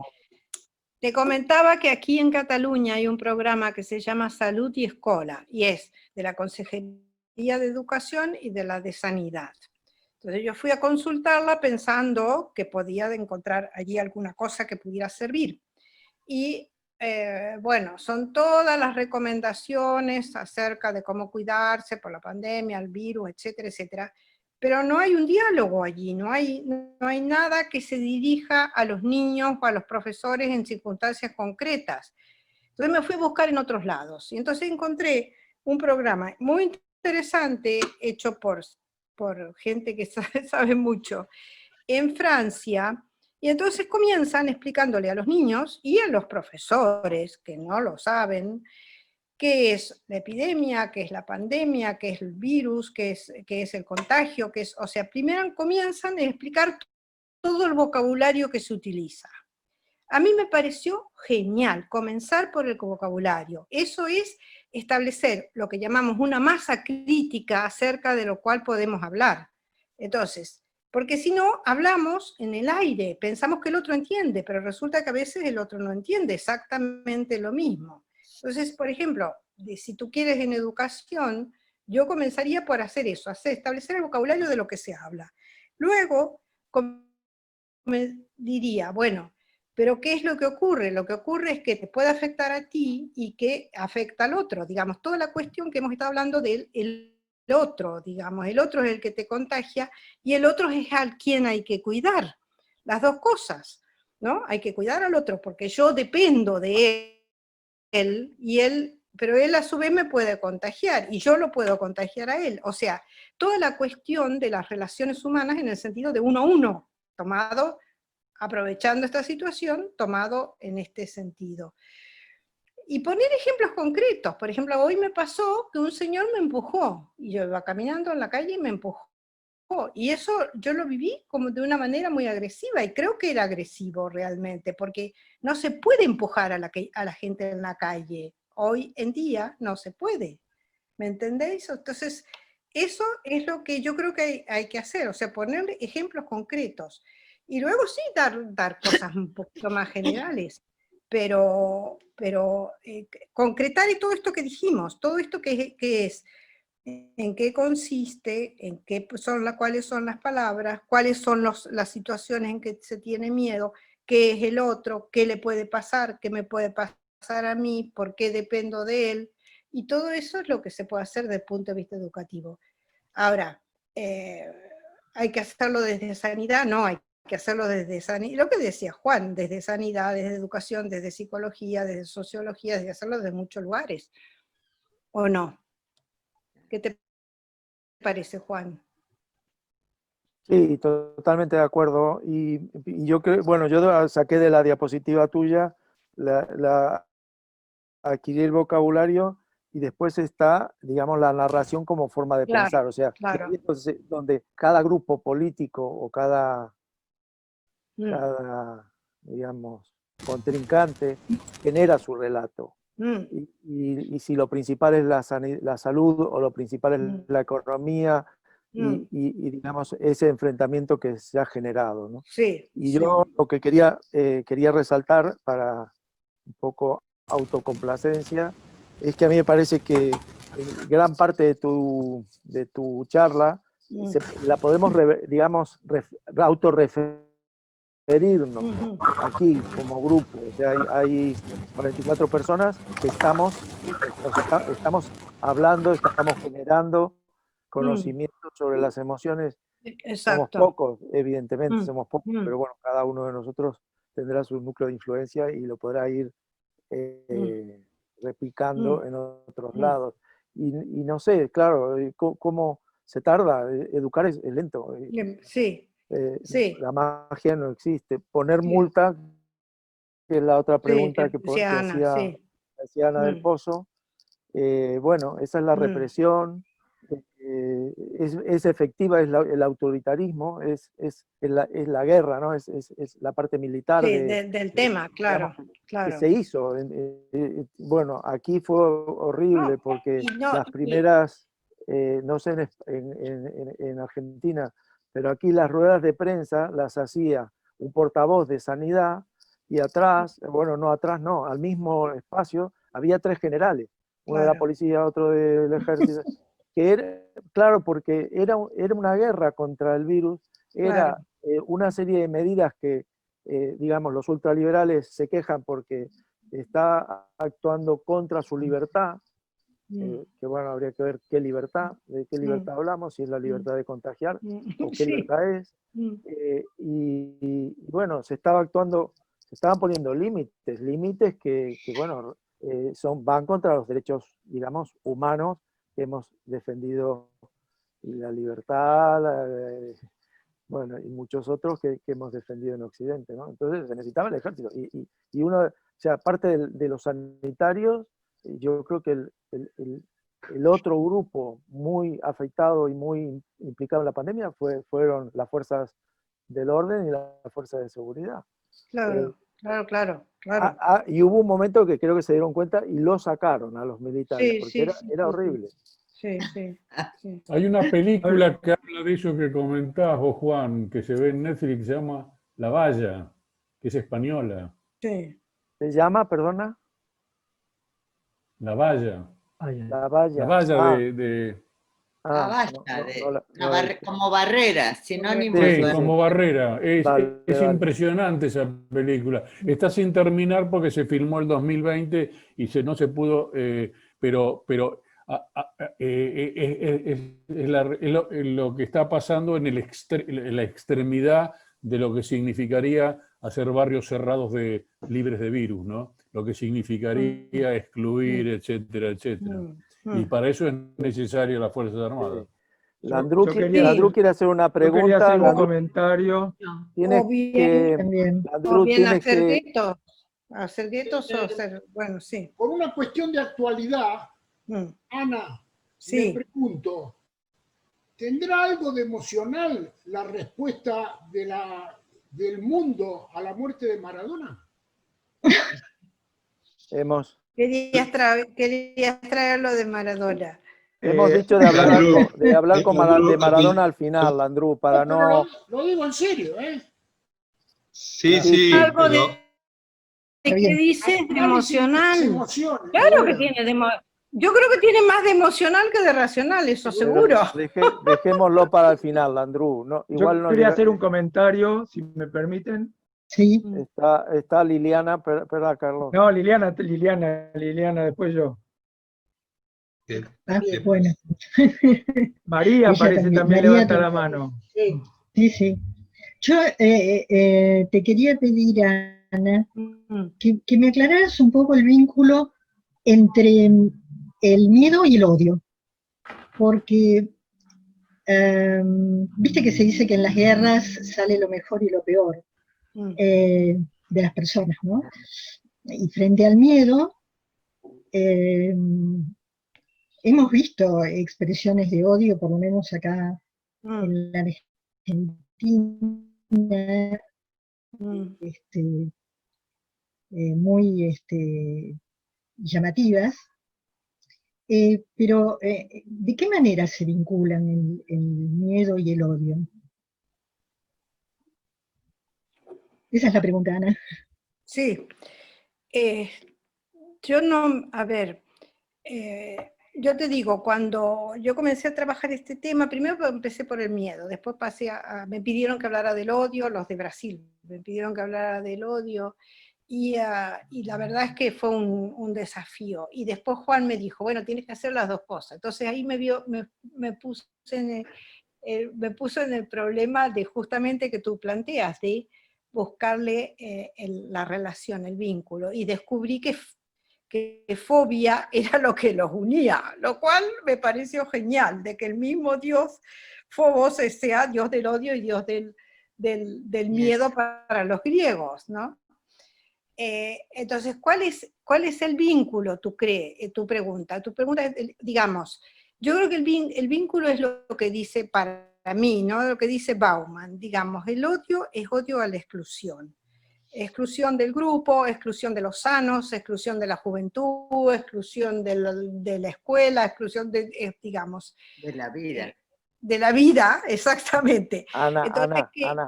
Te comentaba que aquí en Cataluña hay un programa que se llama Salud y Escola, y es de la Consejería de Educación y de la de Sanidad. Entonces yo fui a consultarla pensando que podía encontrar allí alguna cosa que pudiera servir. Y bueno, son todas las recomendaciones acerca de cómo cuidarse por la pandemia, el virus, etcétera, etcétera. Pero no hay un diálogo allí, no hay nada que se dirija a los niños o a los profesores en circunstancias concretas. Entonces me fui a buscar en otros lados. Y entonces encontré un programa muy interesante hecho por gente que sabe mucho en Francia. Y entonces comienzan explicándole a los niños y a los profesores que no lo saben, qué es la epidemia, qué es la pandemia, qué es el virus, qué es el contagio, o sea, primero comienzan a explicar todo el vocabulario que se utiliza. A mí me pareció genial comenzar por el vocabulario. Eso es establecer lo que llamamos una masa crítica acerca de lo cual podemos hablar. Entonces, porque si no, hablamos en el aire, pensamos que el otro entiende, pero resulta que a veces el otro no entiende exactamente lo mismo. Entonces, por ejemplo, si tú quieres en educación, yo comenzaría por hacer eso, establecer el vocabulario de lo que se habla. Luego, me diría, bueno, pero ¿qué es lo que ocurre? Lo que ocurre es que te puede afectar a ti y que afecta al otro. Digamos, toda la cuestión que hemos estado hablando del otro, digamos, el otro es el que te contagia y el otro es al quien hay que cuidar. Las dos cosas, ¿no? Hay que cuidar al otro porque yo dependo de él y él, pero él a su vez me puede contagiar y yo lo puedo contagiar a él. O sea, toda la cuestión de las relaciones humanas en el sentido de uno a uno, tomado, aprovechando esta situación, tomado en este sentido. Y poner ejemplos concretos. Por ejemplo, hoy me pasó que un señor me empujó, y yo iba caminando en la calle y me empujó. Y eso yo lo viví como de una manera muy agresiva, y creo que era agresivo realmente, porque no se puede empujar a la gente en la calle. Hoy en día no se puede. ¿Me entendéis? Entonces, eso es lo que yo creo que hay que hacer, o sea, ponerle ejemplos concretos. Y luego sí dar cosas un poquito más generales, pero concretar y todo esto que dijimos, todo esto que es, en qué consiste, en qué son cuáles son las palabras, cuáles son las situaciones en que se tiene miedo, qué es el otro, qué le puede pasar, qué me puede pasar a mí, por qué dependo de él, y todo eso es lo que se puede hacer desde el punto de vista educativo. Ahora, ¿hay que hacerlo desde sanidad? No, hay que hacerlo desde sanidad, lo que decía Juan, desde sanidad, desde educación, desde psicología, desde sociología, desde hacerlo desde muchos lugares, ¿o no? ¿Qué te parece, Juan? Sí, totalmente de acuerdo. Y yo creo, bueno, yo saqué de la diapositiva tuya, adquirí el vocabulario y después está, digamos, la narración como forma de Claro, pensar. O sea, claro. ahí es donde cada grupo político o cada, digamos, contrincante genera su relato. Y si lo principal es la salud o lo principal es la economía y, digamos, ese enfrentamiento que se ha generado, ¿no? Sí, Y sí. yo lo que quería resaltar para un poco autocomplacencia es que a mí me parece que gran parte de tu charla la podemos, digamos, autorreferirnos aquí como grupo. O sea, hay 44 personas que estamos hablando, estamos generando conocimiento sobre las emociones. Somos Exacto. pocos, evidentemente, somos pocos, pero bueno, cada uno de nosotros tendrá su núcleo de influencia y lo podrá ir replicando en otros lados. Y no sé, claro, cómo se tarda. Educar es lento. Sí, sí, La magia no existe. Poner sí, multa, que es la otra sí, pregunta que decía Ana, sí. hacía Ana del Pozo. Bueno, esa es la represión. Es efectiva, es el autoritarismo, es la guerra, ¿no? Es la parte militar Sí, del tema, claro, digamos, que claro. se hizo. Bueno, aquí fue horrible porque las primeras, no sé en Argentina, pero aquí las ruedas de prensa las hacía un portavoz de sanidad y atrás, bueno, no atrás, no, al mismo espacio había 3 generales, uno de la policía, otro del ejército, que era, claro, porque era una guerra contra el virus, era una serie de medidas que, digamos, los ultraliberales se quejan porque está actuando contra su libertad, que bueno, habría que ver de qué libertad hablamos, si es la libertad de contagiar o qué libertad es. Y bueno, se estaban poniendo límites que bueno, van contra los derechos, digamos, humanos que hemos defendido, y la libertad, bueno, y muchos otros que hemos defendido en Occidente, ¿no? Entonces se necesitaba el ejército. Y uno, o sea, aparte de los sanitarios, yo creo que el otro grupo muy afectado y muy implicado en la pandemia fueron las fuerzas del orden y las fuerzas de seguridad. Claro, claro. Y hubo un momento que creo que se dieron cuenta y lo sacaron a los militares, Sí, porque era horrible. Sí. Hay una película que habla de eso que comentás vos, Juan, que se ve en Netflix, que se llama La Valla, que es española. Sí. ¿Se llama, perdona? La Valla. La Valla. La Valla Ah, de... La valla, no la he visto. como barrera, sinónimo Sí, de Sí, barrera. como barrera. Es Vale. impresionante esa película. Está sin terminar porque se filmó el 2020 y no se pudo, pero es lo que está pasando en la extremidad de lo que significaría hacer barrios cerrados libres de virus, ¿no? Lo que significaría excluir, etcétera, etcétera. Y para eso es necesaria las Fuerzas Armadas. Landru Yo quería- quiere hacer una Yo quería pregunta. hacer un Landru, comentario. tienes O bien, que, También. Landru, O bien tienes hacer que, guetos. Hacer guetos o hacer. Bueno, sí. Por una cuestión de actualidad, Ana, le Sí. pregunto, ¿tendrá algo de emocional la respuesta del mundo a la muerte de Maradona? Querías traerlo de Maradona. hemos dicho de hablar Landru, de Maradona al final, Landru, para Pero no... lo digo en serio, ¿eh? Sí, Algo pero de que dices de emocional. Se emociona. Claro que tiene yo creo que tiene más de emocional que de racional, eso seguro. Dejémoslo para el final, Landru. No, igual Yo no quería hacer un comentario, si me permiten. Sí. Está Liliana, perdón, Carlos. No, Liliana, después yo. Bueno. María Ella parece también, también María levanta la también. mano. Sí. Yo te quería pedir, Ana, que me aclararas un poco el vínculo entre el miedo y el odio. Porque viste que se dice que en las guerras sale lo mejor y lo peor de las personas, ¿no? Y frente al miedo, hemos visto expresiones de odio, por lo menos acá en la Argentina, muy llamativas, pero ¿de qué manera se vinculan el miedo y el odio? Esa es la pregunta, Ana. Sí. Yo no, a ver, yo te digo, cuando yo comencé a trabajar este tema, primero empecé por el miedo, después pasé me pidieron que hablara del odio, los de Brasil, me pidieron que hablara del odio, y la verdad es que fue un desafío. Y después Juan me dijo, bueno, tienes que hacer las dos cosas. Entonces ahí me puso en el problema de justamente que tú planteas, de buscarle la relación, el vínculo, y descubrí que fobia era lo que los unía, lo cual me pareció genial, de que el mismo Dios, Phobos, sea Dios del odio y Dios del miedo para los griegos, ¿no? Entonces, ¿cuál es el vínculo, tú crees? Tu pregunta es, digamos, yo creo que el vínculo es lo que dice para mí, ¿no? Lo que dice Bauman, digamos, el odio es odio a la exclusión. Exclusión del grupo, exclusión de los sanos, exclusión de la juventud, exclusión de la escuela, exclusión digamos... De la vida. De la vida, exactamente. Ana,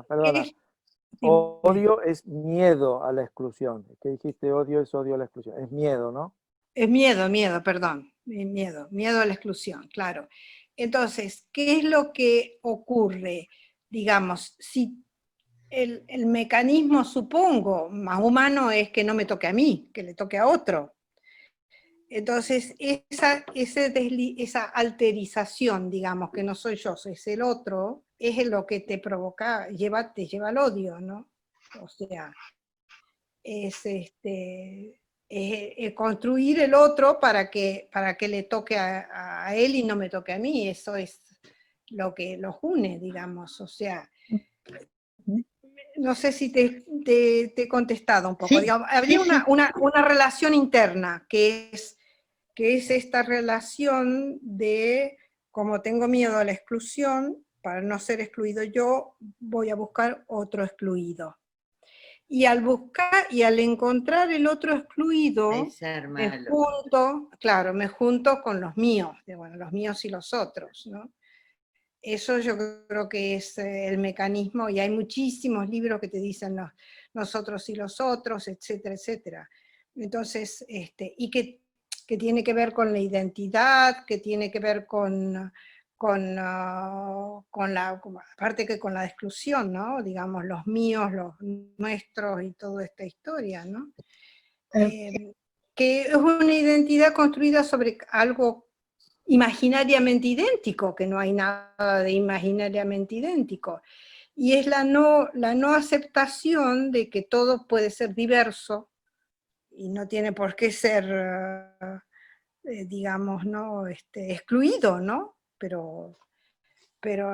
perdona. Odio es miedo a la exclusión. ¿Qué dijiste? Odio es odio a la exclusión. Es miedo, ¿no? Es miedo, perdón. Miedo a la exclusión, claro. Entonces, ¿qué es lo que ocurre? Digamos, si el mecanismo, supongo, más humano es que no me toque a mí, que le toque a otro. Entonces, esa alterización, digamos, que no soy yo, es el otro, es lo que te provoca, te lleva al odio, ¿no? O sea, es construir el otro para que le toque a él y no me toque a mí, eso es lo que los une, digamos, o sea... No sé si te he contestado un poco. Sí, Digamos, habría sí. una relación interna, que es esta relación de, como tengo miedo a la exclusión, para no ser excluido yo, voy a buscar otro excluido. Y al buscar y al encontrar el otro excluido, ser me malo. junto, claro, me junto con los míos, bueno, los míos y los otros, ¿no? Eso yo creo que es el mecanismo, y hay muchísimos libros que te dicen nosotros y los otros, etcétera, etcétera. Entonces, y que tiene que ver con la identidad, que tiene que ver aparte que con la exclusión, ¿no? Digamos, los míos, los nuestros y toda esta historia, ¿no? Que es una identidad construida sobre algo imaginariamente idéntico, que no hay nada de imaginariamente idéntico. Y es la no aceptación de que todo puede ser diverso, y no tiene por qué ser, digamos, ¿no? Excluido, ¿no? Pero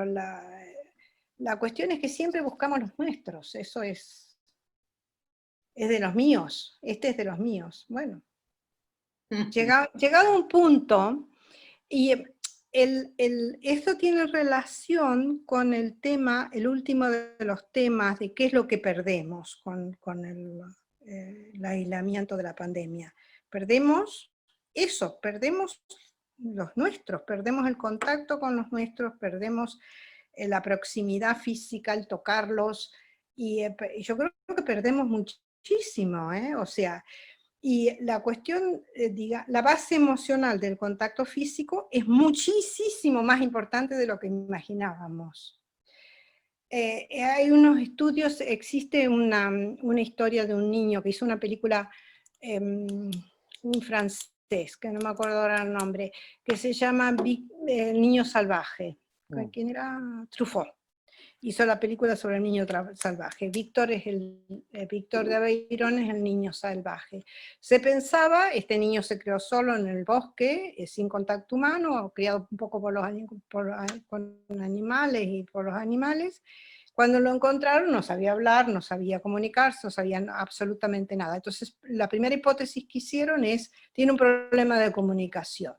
la cuestión es que siempre buscamos los nuestros, eso es de los míos, este es de los míos. Bueno, llegado a un punto, y esto tiene relación con el tema, el último de los temas, de qué es lo que perdemos con el aislamiento de la pandemia. Perdemos eso, perdemos los nuestros, perdemos el contacto con los nuestros, perdemos la proximidad física, el tocarlos, y yo creo que perdemos muchísimo, o sea, y la cuestión, la base emocional del contacto físico es muchísimo más importante de lo que imaginábamos. Hay unos estudios, existe una historia de un niño que hizo una película, un francés, que no me acuerdo ahora el nombre, que se llama El niño salvaje. ¿Quién era? Truffaut. Hizo la película sobre el niño salvaje. Víctor de Aveyron es el niño salvaje. Se pensaba, este niño se crió solo en el bosque, sin contacto humano, criado un poco con animales y por los animales. Cuando lo encontraron no sabía hablar, no sabía comunicarse, no sabía absolutamente nada. Entonces la primera hipótesis que hicieron es, tiene un problema de comunicación.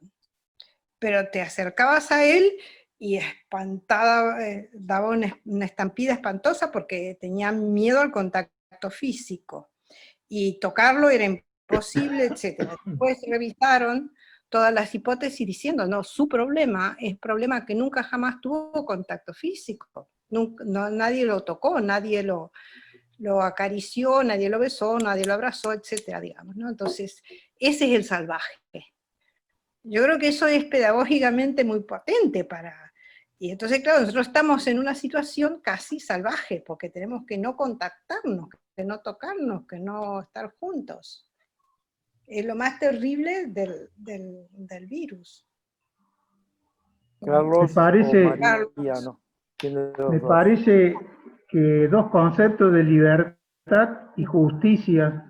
Pero te acercabas a él y espantada, daba una estampida espantosa porque tenía miedo al contacto físico, y tocarlo era imposible, etc. Después revisaron todas las hipótesis diciendo, no, su problema es problema que nunca jamás tuvo contacto físico, nadie lo tocó, nadie lo acarició, nadie lo besó, nadie lo abrazó, etc. digamos, ¿no? Entonces, ese es el salvaje. Yo creo que eso es pedagógicamente muy potente y entonces, claro, nosotros estamos en una situación casi salvaje, porque tenemos que no contactarnos, que no tocarnos, que no estar juntos. Es lo más terrible del virus. Carlos Me parece, o María, ¿no? ¿Quién de los me dos? parece que dos conceptos de libertad y justicia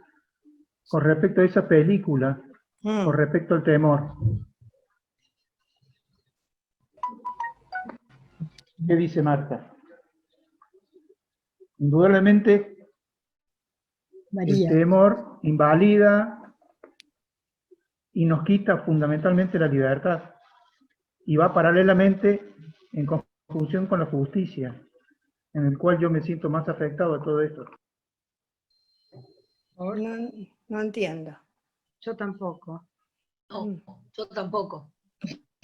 con respecto a esa película, con respecto al temor. ¿Qué dice Marta? Indudablemente, María. el temor invalida y nos quita fundamentalmente la libertad. Y va paralelamente en conjunción con la justicia, en el cual yo me siento más afectado a todo esto. No entiendo. Yo tampoco. No, yo tampoco.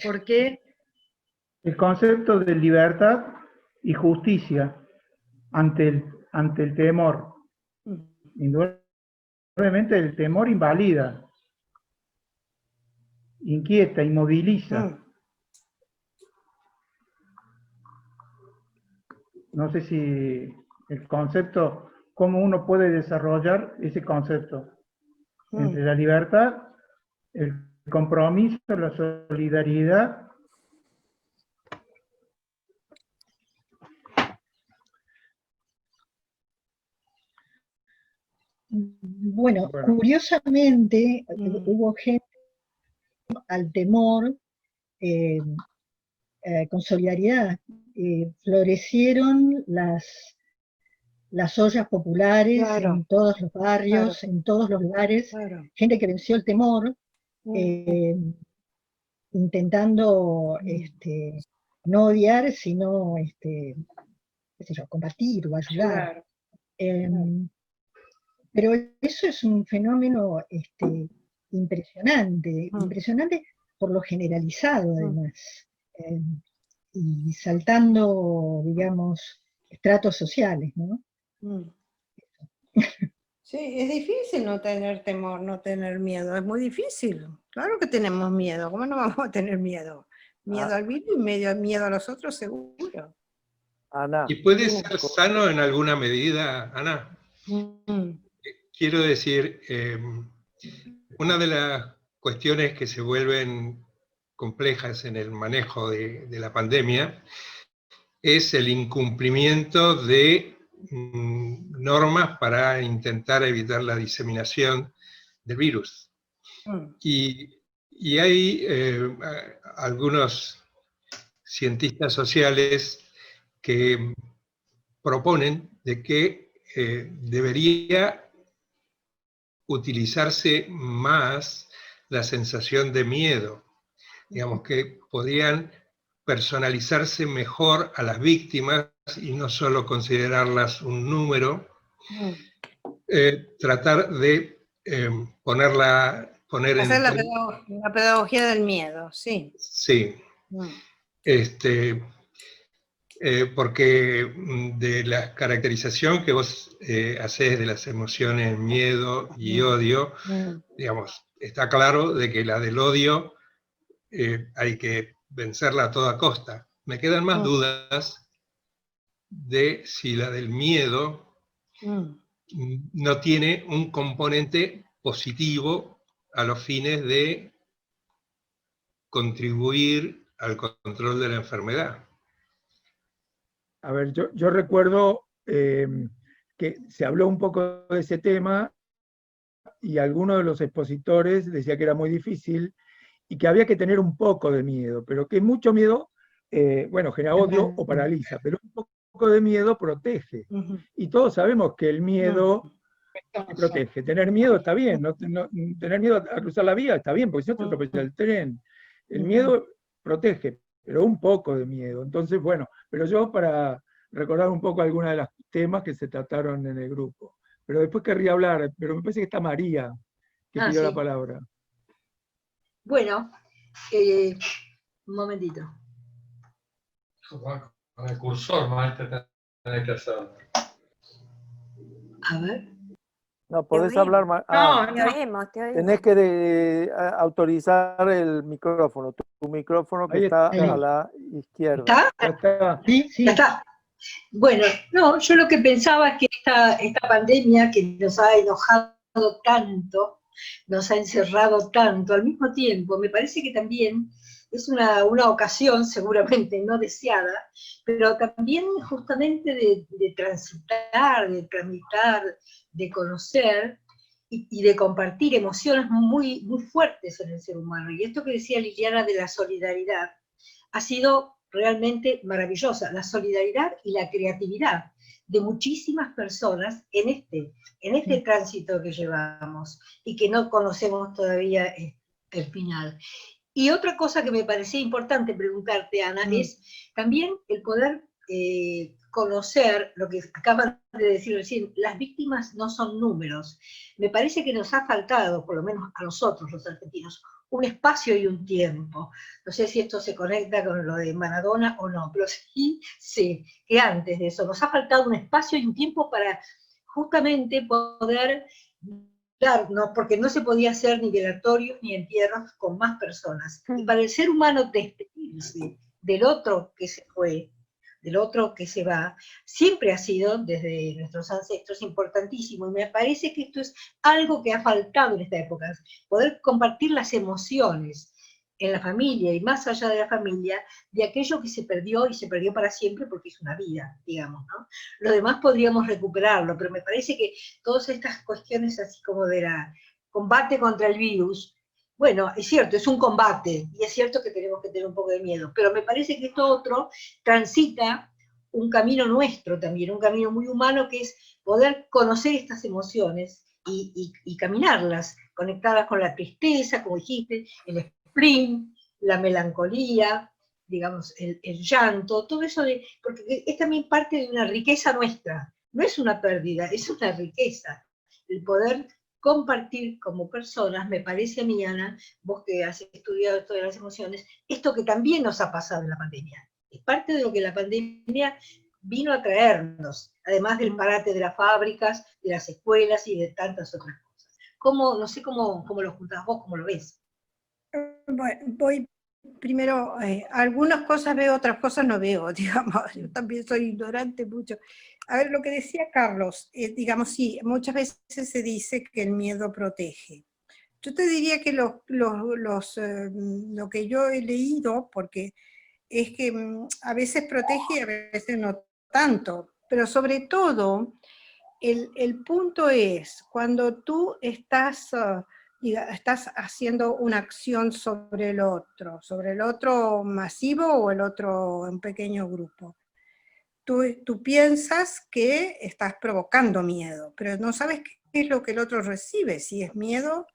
¿Por qué? El concepto de libertad y justicia ante el temor. Indudablemente el temor invalida, inquieta, inmoviliza. No sé si el concepto, cómo uno puede desarrollar ese concepto entre la libertad, el compromiso, la solidaridad. Bueno, curiosamente, hubo gente al temor con solidaridad. Florecieron las ollas populares, claro, en todos los barrios, claro, en todos los lugares, claro, gente que venció el temor, intentando no odiar, sino qué sé yo, combatir o ayudar. Claro. Pero eso es un fenómeno impresionante, impresionante por lo generalizado además, y saltando, digamos, estratos sociales, ¿no? Sí, es difícil no tener temor, no tener miedo, es muy difícil. Claro que tenemos miedo, ¿cómo no vamos a tener miedo? Miedo al virus y miedo a los otros seguro. Ana. ¿Y puede ser sano en alguna medida, Ana? Quiero decir, una de las cuestiones que se vuelven complejas en el manejo de la pandemia es el incumplimiento de normas para intentar evitar la diseminación del virus. Y hay algunos cientistas sociales que proponen de que debería utilizarse más la sensación de miedo. Digamos que podrían personalizarse mejor a las víctimas y no solo considerarlas un número, tratar de hacer la pedagogía del miedo, sí. Sí. Porque de la caracterización que vos hacés de las emociones miedo y odio, digamos, está claro de que la del odio hay que vencerla a toda costa. Me quedan más dudas de si la del miedo no tiene un componente positivo a los fines de contribuir al control de la enfermedad. A ver, yo recuerdo que se habló un poco de ese tema y alguno de los expositores decía que era muy difícil y que había que tener un poco de miedo, pero que mucho miedo, bueno, genera odio o paraliza, pero un poco de miedo protege. Y todos sabemos que el miedo protege. Tener miedo está bien, tener miedo a cruzar la vía está bien, porque si no te atropella el tren. El miedo protege, pero un poco de miedo. Entonces, bueno, pero yo para recordar un poco algunos de los temas que se trataron en el grupo. Pero después querría hablar, pero me parece que está María, que pidió la palabra. Bueno, un momentito. Con el cursor, maestra, tenés que hacerlo. A ver. No, podés hablar más. Te oímos, te oímos. Tenés que autorizar el micrófono, tu micrófono que está a la izquierda. ¿Está? Sí, sí. Ya está. Bueno, no, yo lo que pensaba es que esta pandemia que nos ha enojado tanto, nos ha encerrado tanto, al mismo tiempo, me parece que también es una ocasión seguramente no deseada, pero también justamente de transitar, de tramitar, de conocer y de compartir emociones muy, muy fuertes en el ser humano. Y esto que decía Liliana de la solidaridad ha sido realmente maravillosa, la solidaridad y la creatividad de muchísimas personas en este tránsito que llevamos y que no conocemos todavía el final. Y otra cosa que me parecía importante preguntarte, Ana, es también el poder conocer lo que acaban de decir recién, las víctimas no son números. Me parece que nos ha faltado, por lo menos a nosotros los argentinos, un espacio y un tiempo. No sé si esto se conecta con lo de Maradona o no, pero sí sé que antes de eso nos ha faltado un espacio y un tiempo para justamente poder darnos, porque no se podía hacer ni velatorios ni entierros con más personas. Y para el ser humano despedirse del otro que se fue, del otro que se va, siempre ha sido, desde nuestros ancestros, importantísimo, y me parece que esto es algo que ha faltado en esta época, poder compartir las emociones en la familia y más allá de la familia, de aquello que se perdió y se perdió para siempre porque es una vida, digamos, ¿no? Lo demás podríamos recuperarlo, pero me parece que todas estas cuestiones así como de la combate contra el virus, bueno, es cierto, es un combate, y es cierto que tenemos que tener un poco de miedo, pero me parece que esto otro transita un camino nuestro también, un camino muy humano, que es poder conocer estas emociones y caminarlas, conectadas con la tristeza, como dijiste, el spleen, la melancolía, digamos, el llanto, todo eso, porque es también parte de una riqueza nuestra, no es una pérdida, es una riqueza. el poder compartir como personas, me parece a mí, Ana, vos que has estudiado esto de las emociones, esto que también nos ha pasado en la pandemia. Es parte de lo que la pandemia vino a traernos, además del parate de las fábricas, de las escuelas y de tantas otras cosas. No sé cómo lo juntás vos, cómo lo ves. Bueno, voy primero, algunas cosas veo, otras cosas no veo, digamos, yo también soy ignorante mucho. A ver, lo que decía Carlos, digamos, sí, muchas veces se dice que el miedo protege. Yo te diría que lo que yo he leído, porque es que a veces protege y a veces no tanto, pero sobre todo, el punto es, cuando tú estás haciendo una acción sobre el otro masivo o el otro en pequeño grupo. Tú piensas que estás provocando miedo, pero no sabes qué es lo que el otro recibe, si es miedo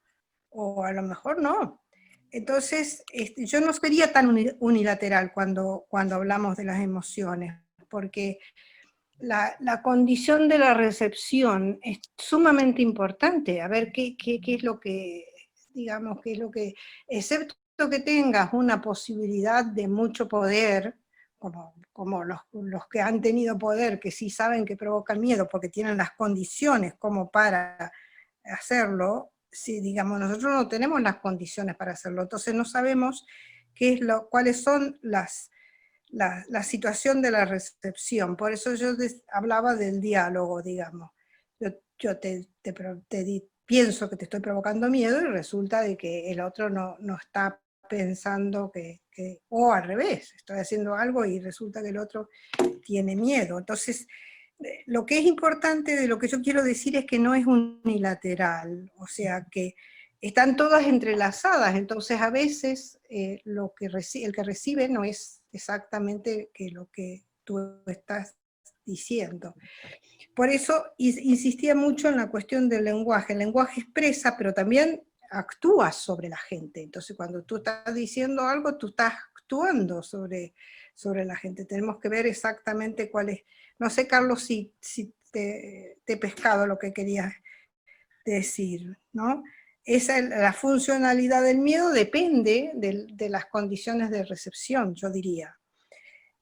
o a lo mejor no. Entonces, yo no sería tan unilateral cuando hablamos de las emociones, porque la condición de la recepción es sumamente importante, a ver qué es lo que, digamos, qué es lo que, excepto que tengas una posibilidad de mucho poder, como los que han tenido poder, que sí saben que provocan miedo, porque tienen las condiciones como para hacerlo, si digamos nosotros no tenemos las condiciones para hacerlo, entonces no sabemos cuáles son la situación de la recepción. Por eso yo hablaba del diálogo, digamos. Yo pienso que te estoy provocando miedo y resulta de que el otro no está pensando o al revés, estoy haciendo algo y resulta que el otro tiene miedo. Entonces, lo que es importante de lo que yo quiero decir es que no es unilateral, o sea que están todas entrelazadas, entonces a veces el que recibe no es exactamente lo que tú estás diciendo. Por eso insistía mucho en la cuestión del lenguaje. El lenguaje expresa, pero también actúa sobre la gente. Entonces cuando tú estás diciendo algo, tú estás actuando sobre la gente. Tenemos que ver exactamente cuál es. No sé, Carlos, si te he pescado lo que querías decir, ¿no? La funcionalidad del miedo depende de las condiciones de recepción, yo diría.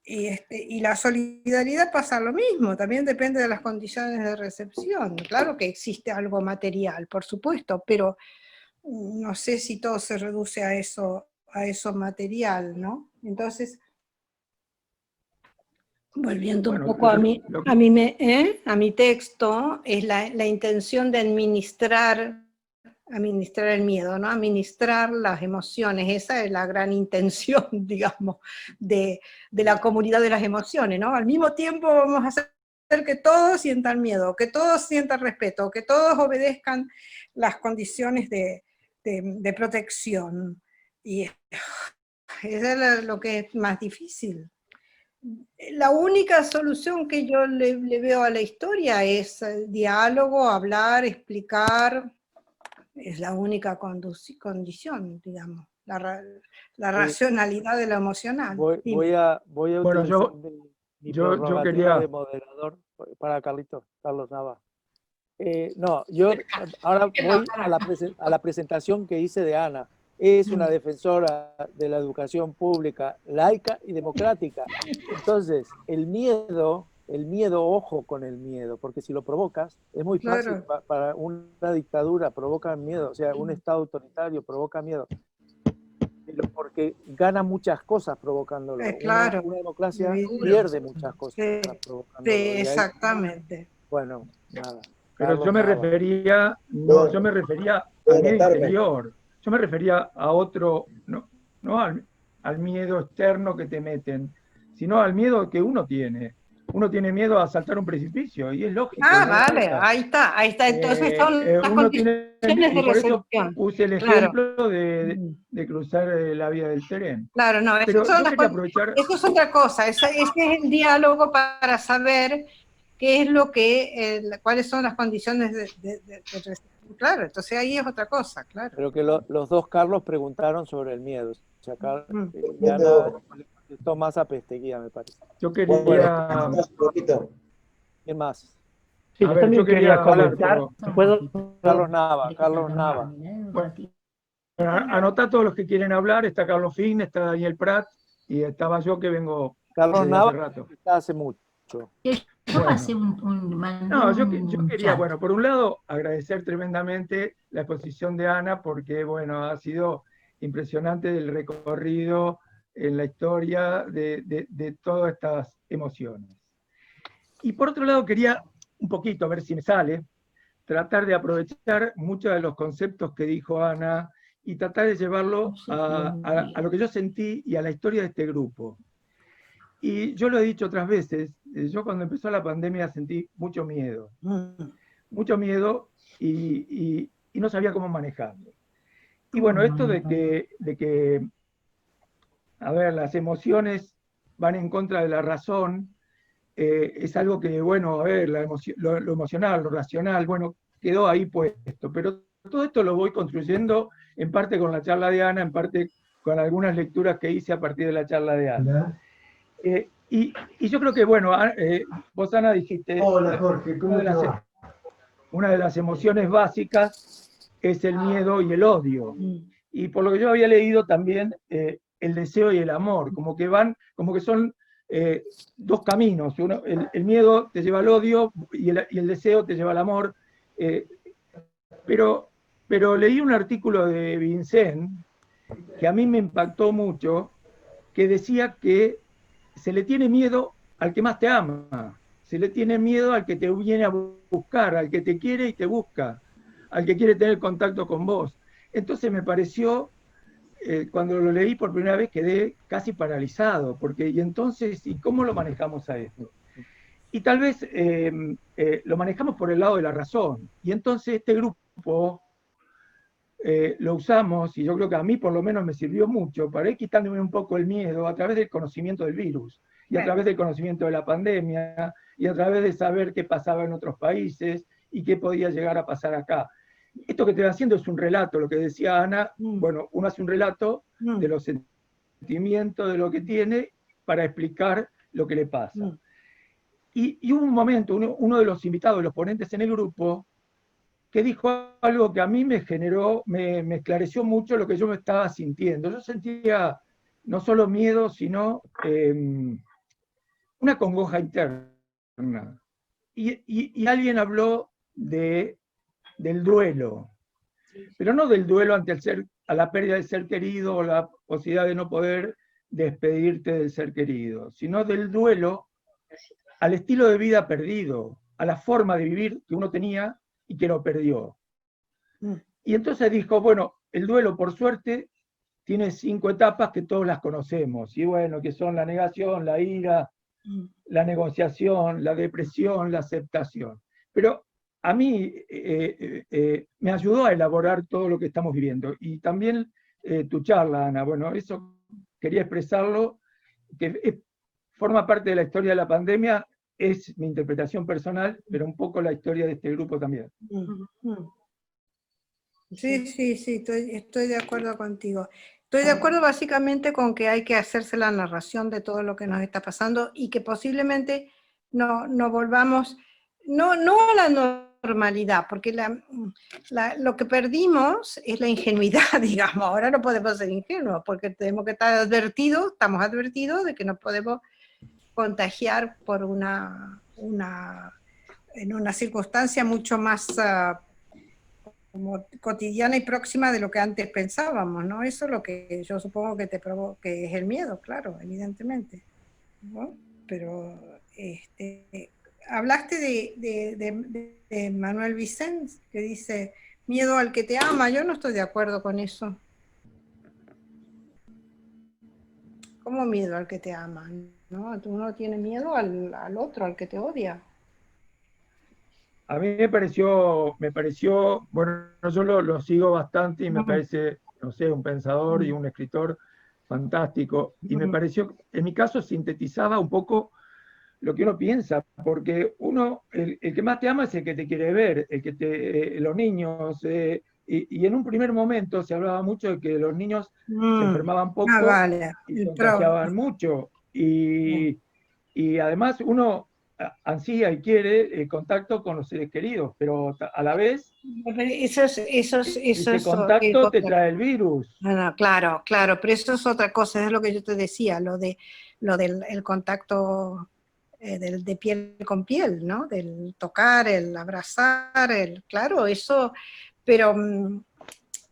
Y la solidaridad pasa lo mismo, también depende de las condiciones de recepción. Claro que existe algo material, por supuesto, pero no sé si todo se reduce a eso material, ¿no? Entonces, volviendo un poco a mi texto, es la intención de administrar el miedo, ¿no? Administrar las emociones, esa es la gran intención, digamos, de la comunidad de las emociones, ¿no? Al mismo tiempo vamos a hacer que todos sientan miedo, que todos sientan respeto, que todos obedezcan las condiciones de protección. Y eso es lo que es más difícil. La única solución que yo le veo a la historia es diálogo, hablar, explicar. Es la única condición, digamos, la racionalidad de lo emocional. Voy a Bueno, utilizar mi prerrogativa quería... de moderador para Carlos Nava. No, yo ahora voy a la presentación que hice de Ana. Es una defensora de la educación pública laica y democrática. Entonces, el miedo, ojo con el miedo, porque si lo provocas, es muy fácil. Para una dictadura provoca miedo, o sea, un Estado autoritario provoca miedo. Pero porque gana muchas cosas provocándolo. Claro. Una democracia pierde muchas cosas provocándolo. Exactamente. Bueno, nada. Pero yo me refería al miedo interior. Yo me refería a otro, no al miedo externo que te meten, sino al miedo que uno tiene. Uno tiene miedo a saltar un precipicio, y es lógico. Vale, ahí está. Entonces son las condiciones de recepción. Puse el ejemplo de cruzar la vía del tren. Claro, no, eso es otra cosa. Ese es el diálogo para saber qué es lo cuáles son las condiciones de recepción. Claro, entonces ahí es otra cosa, claro. Pero que los dos Carlos preguntaron sobre el miedo. O sea, ya le contestó más a Pesteguía, me parece. Yo quería... ¿Quién más? Sí, A yo ver, también yo quería comentar. pero- ¿Puedo? Carlos Nava, Carlos Nava. Bueno, anotá todos los que quieren hablar. Está Carlos Fin, está Daniel Prat y estaba yo que vengo Carlos desde hace Nava rato. está hace mucho. Yo Bueno. pasé mandé No, yo un quería, chat. bueno, por un lado, agradecer tremendamente la exposición de Ana, porque, bueno, ha sido impresionante el recorrido en la historia de todas estas emociones. Y por otro lado, quería un poquito, a ver si me sale, tratar de aprovechar muchos de los conceptos que dijo Ana y tratar de llevarlo a lo que yo sentí y a la historia de este grupo. Y yo lo he dicho otras veces, yo cuando empezó la pandemia sentí mucho miedo y no sabía cómo manejarlo. Y bueno, esto de que, a ver, las emociones van en contra de la razón, es algo que, bueno, a ver, lo emocional, lo racional, bueno, quedó ahí puesto, pero todo esto lo voy construyendo en parte con la charla de Ana, en parte con algunas lecturas que hice a partir de la charla de Ana. Y yo creo que, bueno, vos, Ana, dijiste... Hola, Jorge, ¿cómo te va? Una de las emociones básicas es el miedo y el odio. Y por lo que yo había leído también, el deseo y el amor, como que son dos caminos. El miedo te lleva al odio y el deseo te lleva al amor. Pero leí un artículo de Vincent que a mí me impactó mucho, que decía que se le tiene miedo al que más te ama, se le tiene miedo al que te viene a buscar, al que te quiere y te busca, al que quiere tener contacto con vos. Entonces me pareció, cuando lo leí por primera vez quedé casi paralizado, porque y entonces, ¿y cómo lo manejamos a esto? Y tal vez lo manejamos por el lado de la razón, y entonces este grupo lo usamos, y yo creo que a mí por lo menos me sirvió mucho, para ir quitándome un poco el miedo a través del conocimiento del virus, y a través del conocimiento de la pandemia, y a través de saber qué pasaba en otros países, y qué podía llegar a pasar acá. Esto que estoy haciendo es un relato, lo que decía Ana, bueno, uno hace un relato de los sentimientos, de lo que tiene, para explicar lo que le pasa. Y hubo un momento, uno de los invitados, de los ponentes en el grupo, que dijo algo que a mí me generó, me esclareció mucho lo que yo me estaba sintiendo. Yo sentía no solo miedo, sino una congoja interna. Y alguien habló del duelo, pero no del duelo ante a la pérdida del ser querido o la posibilidad de no poder despedirte del ser querido, sino del duelo al estilo de vida perdido, a la forma de vivir que uno tenía y que lo perdió. Y entonces dijo, bueno, el duelo por suerte tiene 5 etapas que todos las conocemos, y bueno, que son la negación, la ira, la negociación, la depresión, la aceptación. Pero a mí me ayudó a elaborar todo lo que estamos viviendo. Y también tu charla, Ana, bueno, eso quería expresarlo, que forma parte de la historia de la pandemia, es mi interpretación personal, pero un poco la historia de este grupo también. Sí, estoy de acuerdo contigo. Estoy de acuerdo básicamente con que hay que hacerse la narración de todo lo que nos está pasando y que posiblemente no volvamos, no a la normalidad, porque lo que perdimos es la ingenuidad, digamos. Ahora no podemos ser ingenuos, porque tenemos que estar estamos advertidos de que no podemos contagiar por en una circunstancia mucho más como cotidiana y próxima de lo que antes pensábamos, ¿no? Eso es lo que yo supongo que que es el miedo, claro, evidentemente, ¿no? Pero hablaste de Manuel Vicens, que dice, miedo al que te ama. Yo no estoy de acuerdo con eso. ¿Cómo miedo al que te ama? ¿No? Uno tiene miedo al otro, al que te odia. A mí me pareció, bueno, yo lo sigo bastante y me parece, no sé, un pensador y un escritor fantástico. Y me pareció, en mi caso, sintetizaba un poco lo que uno piensa, porque el que más te ama es el que te quiere ver, los niños, y en un primer momento se hablaba mucho de que los niños se enfermaban poco y contagiaban mucho. Y además uno ansía y quiere contacto con los seres queridos, pero a la vez ese contacto te trae el virus. No, claro, claro, pero eso es otra cosa, es lo que yo te decía, lo del el contacto de piel con piel, ¿no? Del tocar, el abrazar, claro, eso, pero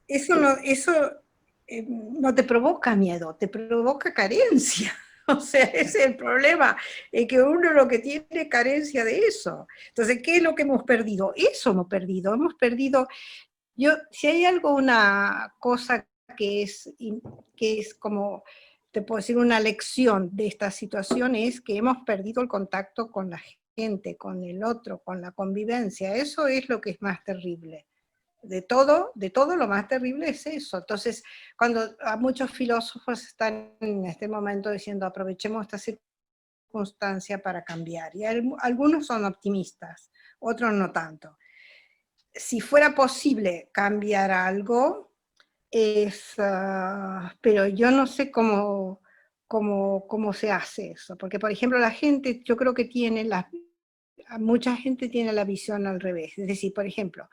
eso no te provoca miedo, te provoca carencia. O sea, ese es el problema, es que uno lo que tiene es carencia de eso. Entonces, ¿qué es lo que hemos perdido? Eso hemos perdido, si hay una cosa que es como, te puedo decir, una lección de esta situación, es que hemos perdido el contacto con la gente, con el otro, con la convivencia. Eso es lo que es más terrible. De todo lo más terrible es eso. Entonces, cuando a muchos filósofos están en este momento diciendo aprovechemos esta circunstancia para cambiar, y algunos son optimistas, otros no tanto. Si fuera posible cambiar algo, pero yo no sé cómo se hace eso, porque por ejemplo la gente, yo creo que mucha gente tiene la visión al revés, es decir, por ejemplo,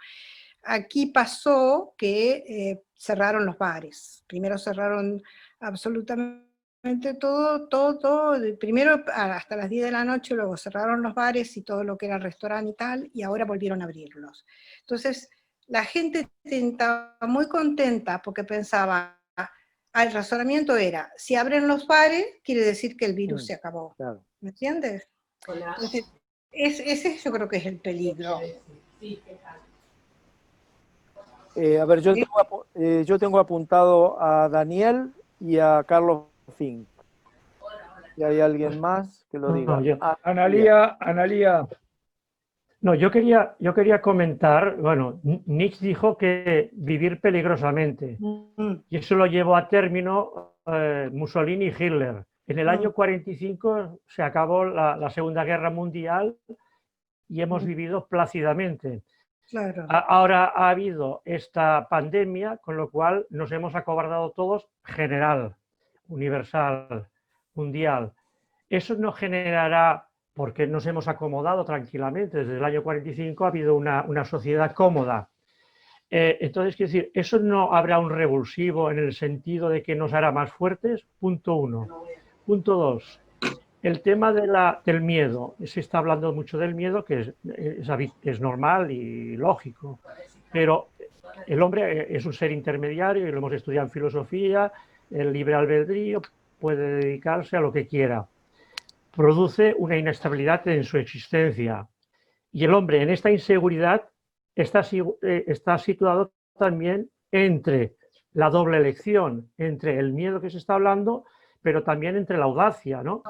aquí pasó que cerraron los bares. Primero cerraron absolutamente todo. Primero hasta las 10 de la noche, luego cerraron los bares y todo lo que era restaurante y tal, y ahora volvieron a abrirlos. Entonces, la gente estaba muy contenta porque pensaba, el razonamiento era, si abren los bares, quiere decir que el virus se acabó. Claro. ¿Me entiendes? Entonces, ese yo creo que es el peligro. A ver, yo tengo apuntado a Daniel y a Carlos Fink. ¿Y hay alguien más que lo diga? Analía. No, yo quería comentar, bueno, Nietzsche dijo que vivir peligrosamente, y eso lo llevó a término Mussolini y Hitler. En el año 45 se acabó la Segunda Guerra Mundial y hemos vivido plácidamente. Claro. Ahora ha habido esta pandemia, con lo cual nos hemos acobardado todos, general, universal, mundial. Eso no generará, porque nos hemos acomodado tranquilamente, desde el año 45 ha habido una sociedad cómoda. Entonces, quiero decir, eso no habrá un revulsivo en el sentido de que nos hará más fuertes, punto 1. Punto 2. El tema del miedo, se está hablando mucho del miedo, que es normal y lógico, pero el hombre es un ser intermediario, y lo hemos estudiado en filosofía, el libre albedrío, puede dedicarse a lo que quiera. Produce una inestabilidad en su existencia, y el hombre en esta inseguridad está situado también entre la doble elección, entre el miedo que se está hablando, pero también entre la audacia, ¿no?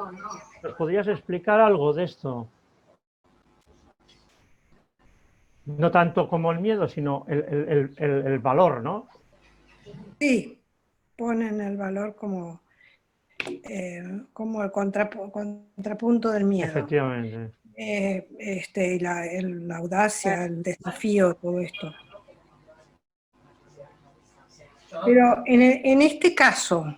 ¿Nos podrías explicar algo de esto? No tanto como el miedo, sino el valor, ¿no? Sí, ponen el valor como el contrapunto del miedo. Efectivamente. La audacia, el desafío, todo esto. Pero en este caso,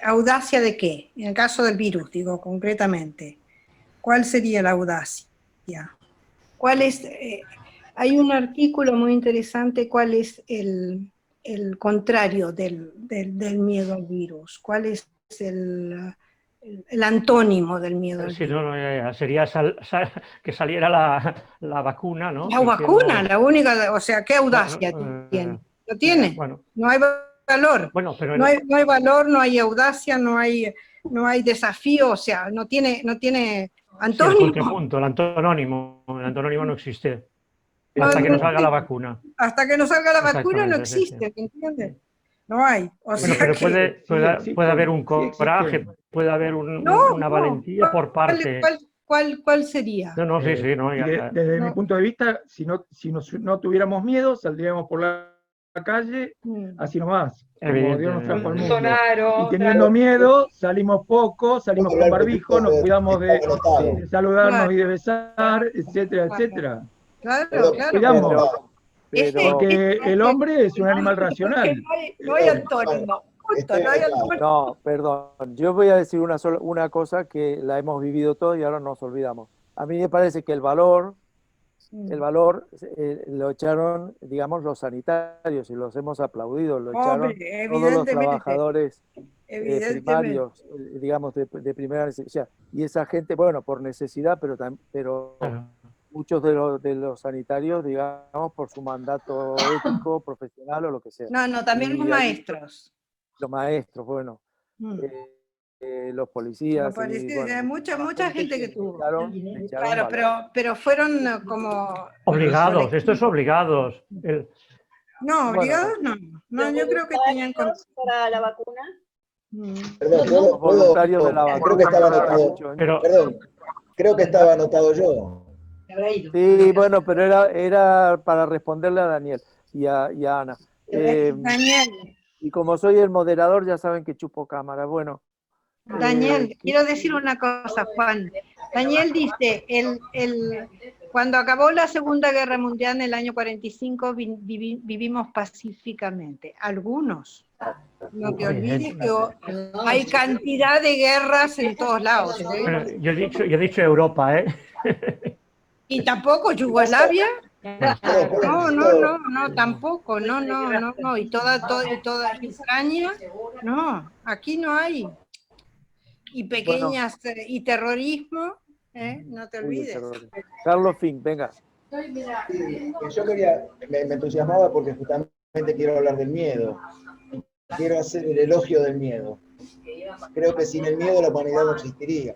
¿audacia de qué? En el caso del virus, digo concretamente, ¿cuál sería la audacia? ¿Cuál es? Hay un artículo muy interesante, ¿cuál es el contrario del miedo al virus? ¿Cuál es el antónimo del miedo al virus? No, sería que saliera la vacuna, ¿no? La vacuna, la única, o sea, ¿qué audacia tiene? ¿Lo tiene? Bueno, no hay valor. Bueno, pero no hay valor, no hay audacia, no hay desafío, o sea, no tiene antónimo. Sí, el contrapunto, el antonónimo no existe hasta que no salga la vacuna. Hasta que no salga la vacuna no existe, ¿me entiendes? No hay. O sea pero que, puede haber un coraje, puede haber una valentía por parte. ¿Cuál sería? No, sí, no. Desde mi punto de vista, si no tuviéramos miedo, saldríamos por la calle así nomás, como Dios nos trajo al mundo. Y teniendo miedo, salimos poco, salimos con barbijo, nos cuidamos de saludarnos y de besar, etcétera, etcétera. Claro. Cuidamos. Porque el hombre es un animal racional. No hay antónimo. No, perdón. Yo voy a decir una cosa que la hemos vivido todos y ahora nos olvidamos. a mí me parece que el valor lo echaron, digamos, los sanitarios, y los hemos aplaudido, lo echaron Hombre, todos los evidentemente. trabajadores Evidentemente. primarios, digamos, de primera necesidad. Y esa gente, bueno, por necesidad, pero muchos de los sanitarios, digamos, por su mandato ético, profesional o lo que sea. No, también los maestros. Los maestros, bueno. Mm. Los policías. Hay mucha gente que tuvo. Claro, pero fueron como... Obligados, esto es obligados. No, obligados no. No, yo creo que tenían... ¿Para la vacuna? Perdón, los voluntarios de la vacuna. creo que estaba anotado. Perdón, creo que estaba anotado yo. Sí, bueno, pero era para responderle a Daniel y a Ana. Daniel. Y como soy el moderador, ya saben que chupo cámara. Bueno. Daniel, quiero decir una cosa, Juan. Daniel dice, cuando acabó la Segunda Guerra Mundial en el año 45, vivimos pacíficamente. Algunos. No te olvides que hay cantidad de guerras en todos lados. ¿Eh? Yo he dicho Europa, ¿eh? ¿Y tampoco Yugoslavia? No, tampoco, no. Y toda Ucrania, no, aquí no hay. Y pequeñas, y terrorismo, no te olvides. Carlos Fink, venga. Yo quería, me entusiasmaba porque justamente quiero hablar del miedo. Quiero hacer el elogio del miedo. Creo que sin el miedo la humanidad no existiría.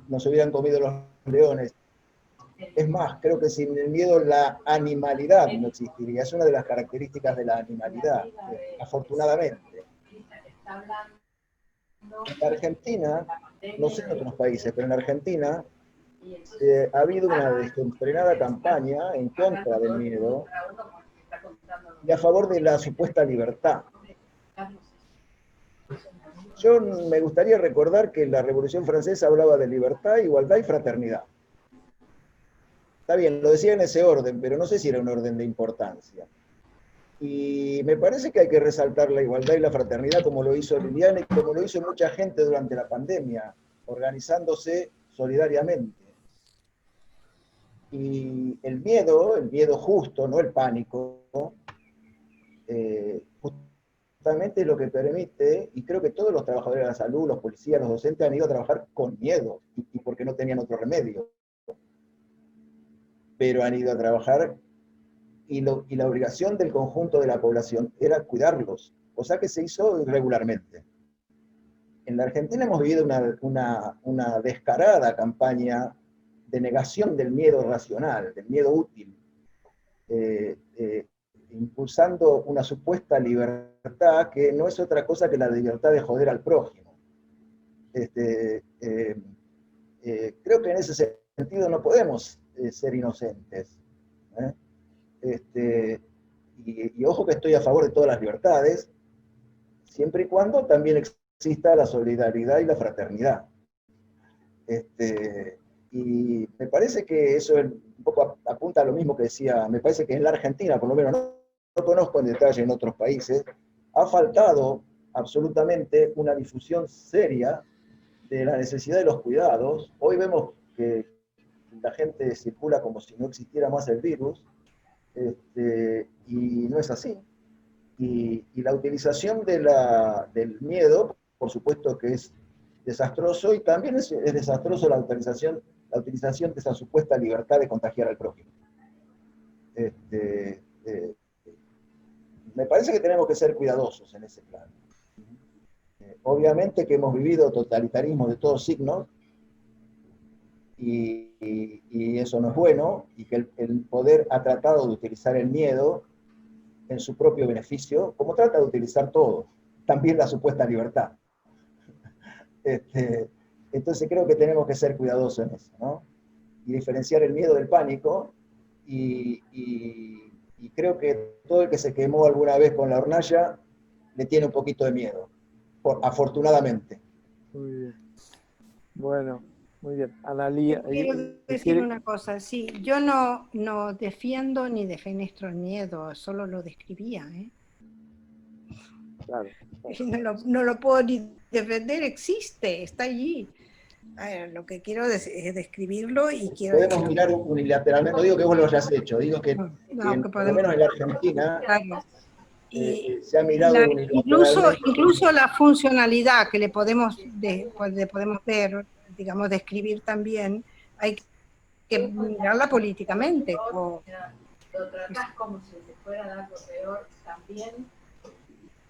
Nos hubieran comido los leones. Es más, creo que sin el miedo la animalidad no existiría. Es una de las características de la animalidad, afortunadamente. En Argentina, no sé en otros países, pero en Argentina ha habido una desenfrenada campaña en contra del miedo y a favor de la supuesta libertad. Yo me gustaría recordar que la Revolución Francesa hablaba de libertad, igualdad y fraternidad. Está bien, lo decía en ese orden, pero no sé si era un orden de importancia. Y me parece que hay que resaltar la igualdad y la fraternidad como lo hizo Liliana y como lo hizo mucha gente durante la pandemia, organizándose solidariamente. Y el miedo justo, no el pánico, justamente es lo que permite, y creo que todos los trabajadores de la salud, los policías, los docentes han ido a trabajar con miedo, y porque no tenían otro remedio. Pero han ido a trabajar y la obligación del conjunto de la población era cuidarlos, cosa que se hizo irregularmente. En la Argentina hemos vivido una descarada campaña de negación del miedo racional, del miedo útil, impulsando una supuesta libertad que no es otra cosa que la libertad de joder al prójimo. Creo que en ese sentido no podemos ser inocentes. Y ojo que estoy a favor de todas las libertades, siempre y cuando también exista la solidaridad y la fraternidad. Y me parece que eso un poco apunta a lo mismo que decía, me parece que en la Argentina, por lo menos no conozco en detalle en otros países, ha faltado absolutamente una difusión seria de la necesidad de los cuidados. Hoy vemos que la gente circula como si no existiera más el virus, y no es así. Y la utilización del miedo, por supuesto que es desastroso, y también es desastroso la utilización de esa supuesta libertad de contagiar al prójimo. Me parece que tenemos que ser cuidadosos en ese plan. Obviamente que hemos vivido totalitarismo de todos signos, y eso no es bueno, y que el poder ha tratado de utilizar el miedo en su propio beneficio, como trata de utilizar todo, también la supuesta libertad. Entonces creo que tenemos que ser cuidadosos en eso, ¿no? Y diferenciar el miedo del pánico, y creo que todo el que se quemó alguna vez con la hornalla le tiene un poquito de miedo, afortunadamente. Muy bien. Bueno, muy bien. Analía. Quiero decir una cosa, sí, yo no defiendo ni defenestro el miedo, solo lo describía, ¿eh? Claro. No lo puedo ni defender, existe, está allí. lo que quiero es describirlo y quiero... Podemos mirar unilateralmente, no digo que vos lo hayas hecho, digo que, No, que que por lo menos en la Argentina claro. se ha mirado unilateralmente. Incluso la funcionalidad que le podemos ver, digamos, describir también, hay que mirarla políticamente. Lo tratás como si te fuera a dar lo peor, también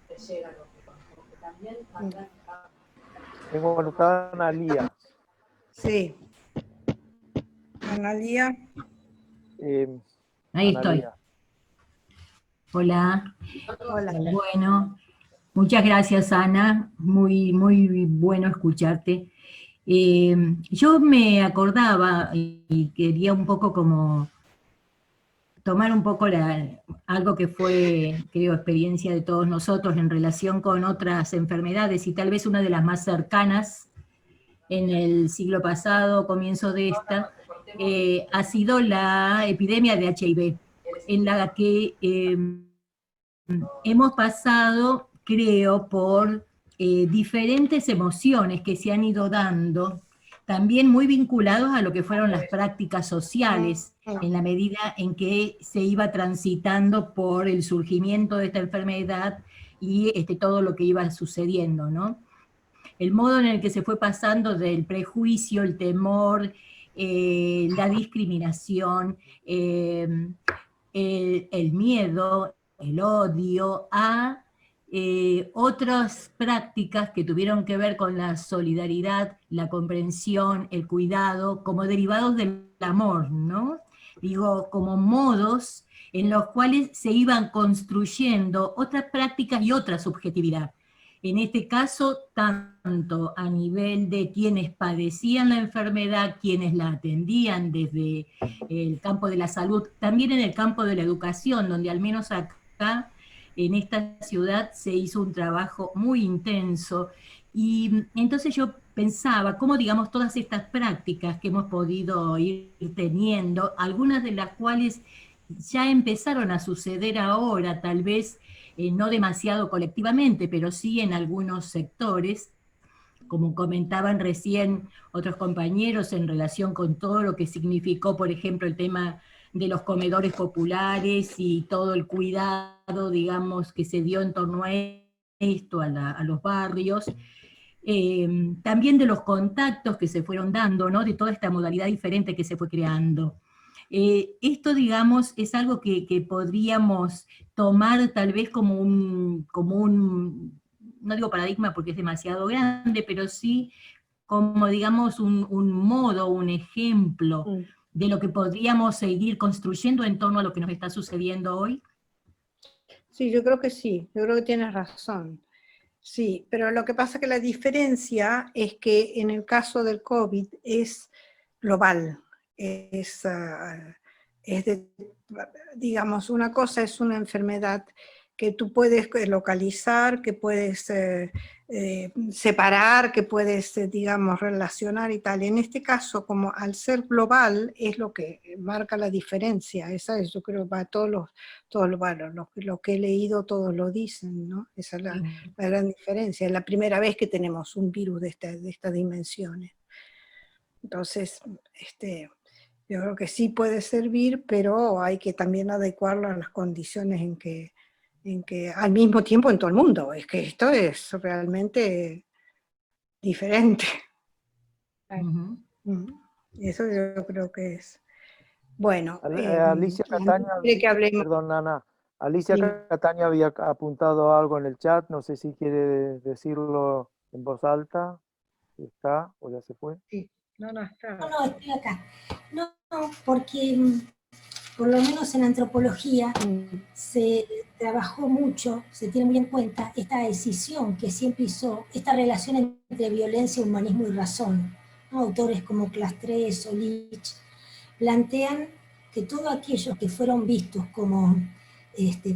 te llega lo peor, porque también mandan a... Tengo anotada a Analía. Sí. Analía. Ahí estoy. Analía. Hola. Hola. Bueno, muchas gracias, Ana. Muy, muy bueno escucharte. Yo me acordaba y quería un poco como tomar un poco algo que fue, creo, experiencia de todos nosotros en relación con otras enfermedades, y tal vez una de las más cercanas en el siglo pasado, comienzo de esta, ha sido la epidemia de HIV, en la que hemos pasado, creo, por diferentes emociones que se han ido dando, también muy vinculados a lo que fueron las prácticas sociales, en la medida en que se iba transitando por el surgimiento de esta enfermedad y todo lo que iba sucediendo, ¿no? El modo en el que se fue pasando del prejuicio, el temor, la discriminación, el miedo, el odio, a otras prácticas que tuvieron que ver con la solidaridad, la comprensión, el cuidado, como derivados del amor, ¿no? Digo, como modos en los cuales se iban construyendo otras prácticas y otra subjetividad. En este caso, tanto a nivel de quienes padecían la enfermedad, quienes la atendían desde el campo de la salud, también en el campo de la educación, donde al menos acá, en esta ciudad, se hizo un trabajo muy intenso. Y entonces yo pensaba cómo, digamos, todas estas prácticas que hemos podido ir teniendo, algunas de las cuales ya empezaron a suceder ahora, tal vez no demasiado colectivamente, pero sí en algunos sectores, como comentaban recién otros compañeros en relación con todo lo que significó, por ejemplo, el tema de los comedores populares y todo el cuidado, digamos, que se dio en torno a esto, a los barrios, también de los contactos que se fueron dando, ¿no? De toda esta modalidad diferente que se fue creando. Esto, digamos, es algo que podríamos tomar tal vez como un, no digo paradigma porque es demasiado grande, pero sí como, digamos, un modo, un ejemplo de lo que podríamos seguir construyendo en torno a lo que nos está sucediendo hoy. Sí, yo creo que sí, yo creo que tienes razón. Sí, pero lo que pasa es que la diferencia es que en el caso del COVID es global, digamos, una cosa es una enfermedad que tú puedes localizar, que puedes separar, que puedes, digamos, relacionar y tal. En este caso, como al ser global, es lo que marca la diferencia. Esa es, yo creo, para todos lo que he leído, todos lo dicen, ¿no? Esa es la gran diferencia. Es la primera vez que tenemos un virus de estas dimensiones. Entonces, yo creo que sí puede servir, pero hay que también adecuarlo a las condiciones en que al mismo tiempo en todo el mundo. Es que esto es realmente diferente. Eso yo creo que es. Bueno, Alicia Cataña, perdón, Ana. Alicia Cataña había apuntado algo en el chat, no sé si quiere decirlo en voz alta. ¿Está o ya se fue? Sí. No, está. No, estoy acá. No, porque por lo menos en antropología se trabajó mucho, se tiene muy en cuenta esta decisión que siempre hizo, esta relación entre violencia, humanismo y razón, ¿no? Autores como Clastres o Lich plantean que todos aquellos que fueron vistos como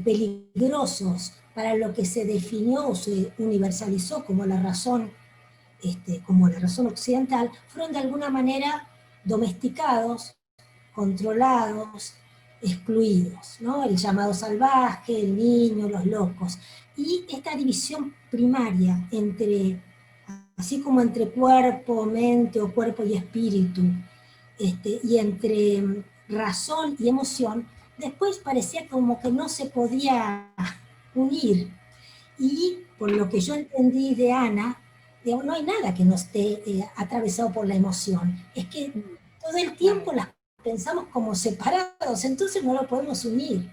peligrosos para lo que se definió o se universalizó como la razón occidental, fueron de alguna manera domesticados, controlados, excluidos, ¿no? El llamado salvaje, el niño, los locos. Y esta división primaria entre así como entre cuerpo, mente o cuerpo y espíritu, y entre razón y emoción, después parecía como que no se podía unir. Y por lo que yo entendí de Ana, digamos, no hay nada que no esté atravesado por la emoción. Es que todo el tiempo las pensamos como separados, entonces no lo podemos unir.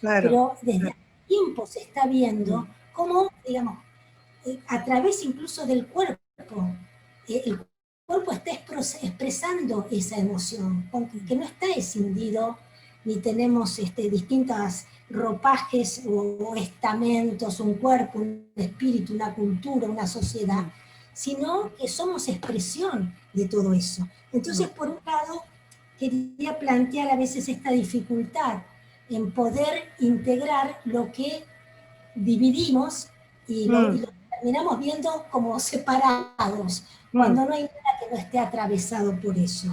Claro. Pero desde hace tiempo se está viendo cómo, digamos, a través incluso del cuerpo, el cuerpo está expresando esa emoción, que no está escindido, ni tenemos distintos ropajes o estamentos, un cuerpo, un espíritu, una cultura, una sociedad, sino que somos expresión de todo eso. Entonces, por un lado, quería plantear a veces esta dificultad en poder integrar lo que dividimos y lo terminamos viendo como separados, cuando no hay nada que no esté atravesado por eso.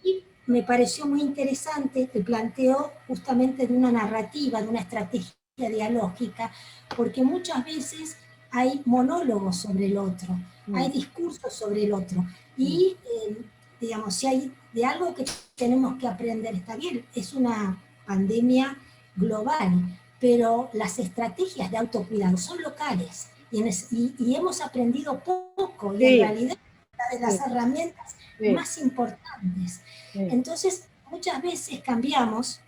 Y me pareció muy interesante el planteo justamente de una narrativa, de una estrategia dialógica, porque muchas veces hay monólogos sobre el otro, hay discursos sobre el otro, y digamos, si hay de algo que tenemos que aprender, está bien, es una pandemia global, pero las estrategias de autocuidado son locales, y hemos aprendido poco, y en realidad una de las herramientas más importantes. Entonces, muchas veces cambiamos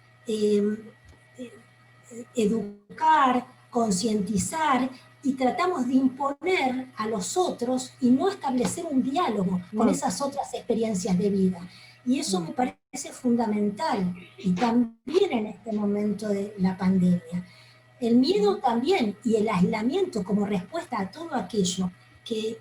educar, concientizar, y tratamos de imponer a los otros y no establecer un diálogo con esas otras experiencias de vida. Y eso me parece fundamental, y también en este momento de la pandemia. El miedo también, y el aislamiento como respuesta a todo aquello que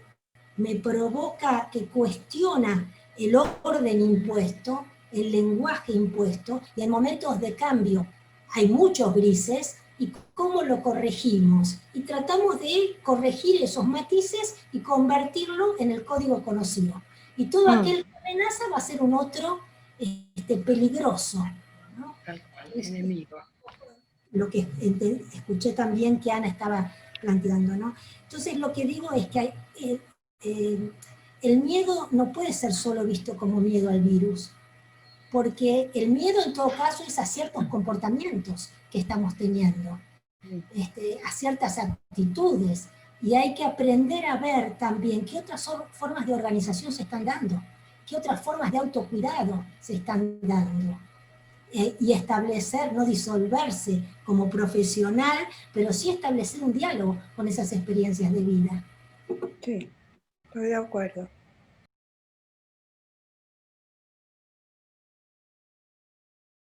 me provoca, que cuestiona el orden impuesto, el lenguaje impuesto, y en momentos de cambio hay muchos grises, y cómo lo corregimos. Y tratamos de corregir esos matices y convertirlo en el código conocido. Y todo aquel que amenaza va a ser un otro peligroso, ¿no? Enemigo. Lo que escuché también que Ana estaba planteando, ¿no? Entonces lo que digo es que el miedo no puede ser solo visto como miedo al virus, porque el miedo en todo caso es a ciertos comportamientos que estamos teniendo, a ciertas actitudes, y hay que aprender a ver también qué otras formas de organización se están dando, qué otras formas de autocuidado se están dando, y establecer, no disolverse como profesional, pero sí establecer un diálogo con esas experiencias de vida. Sí, estoy de acuerdo.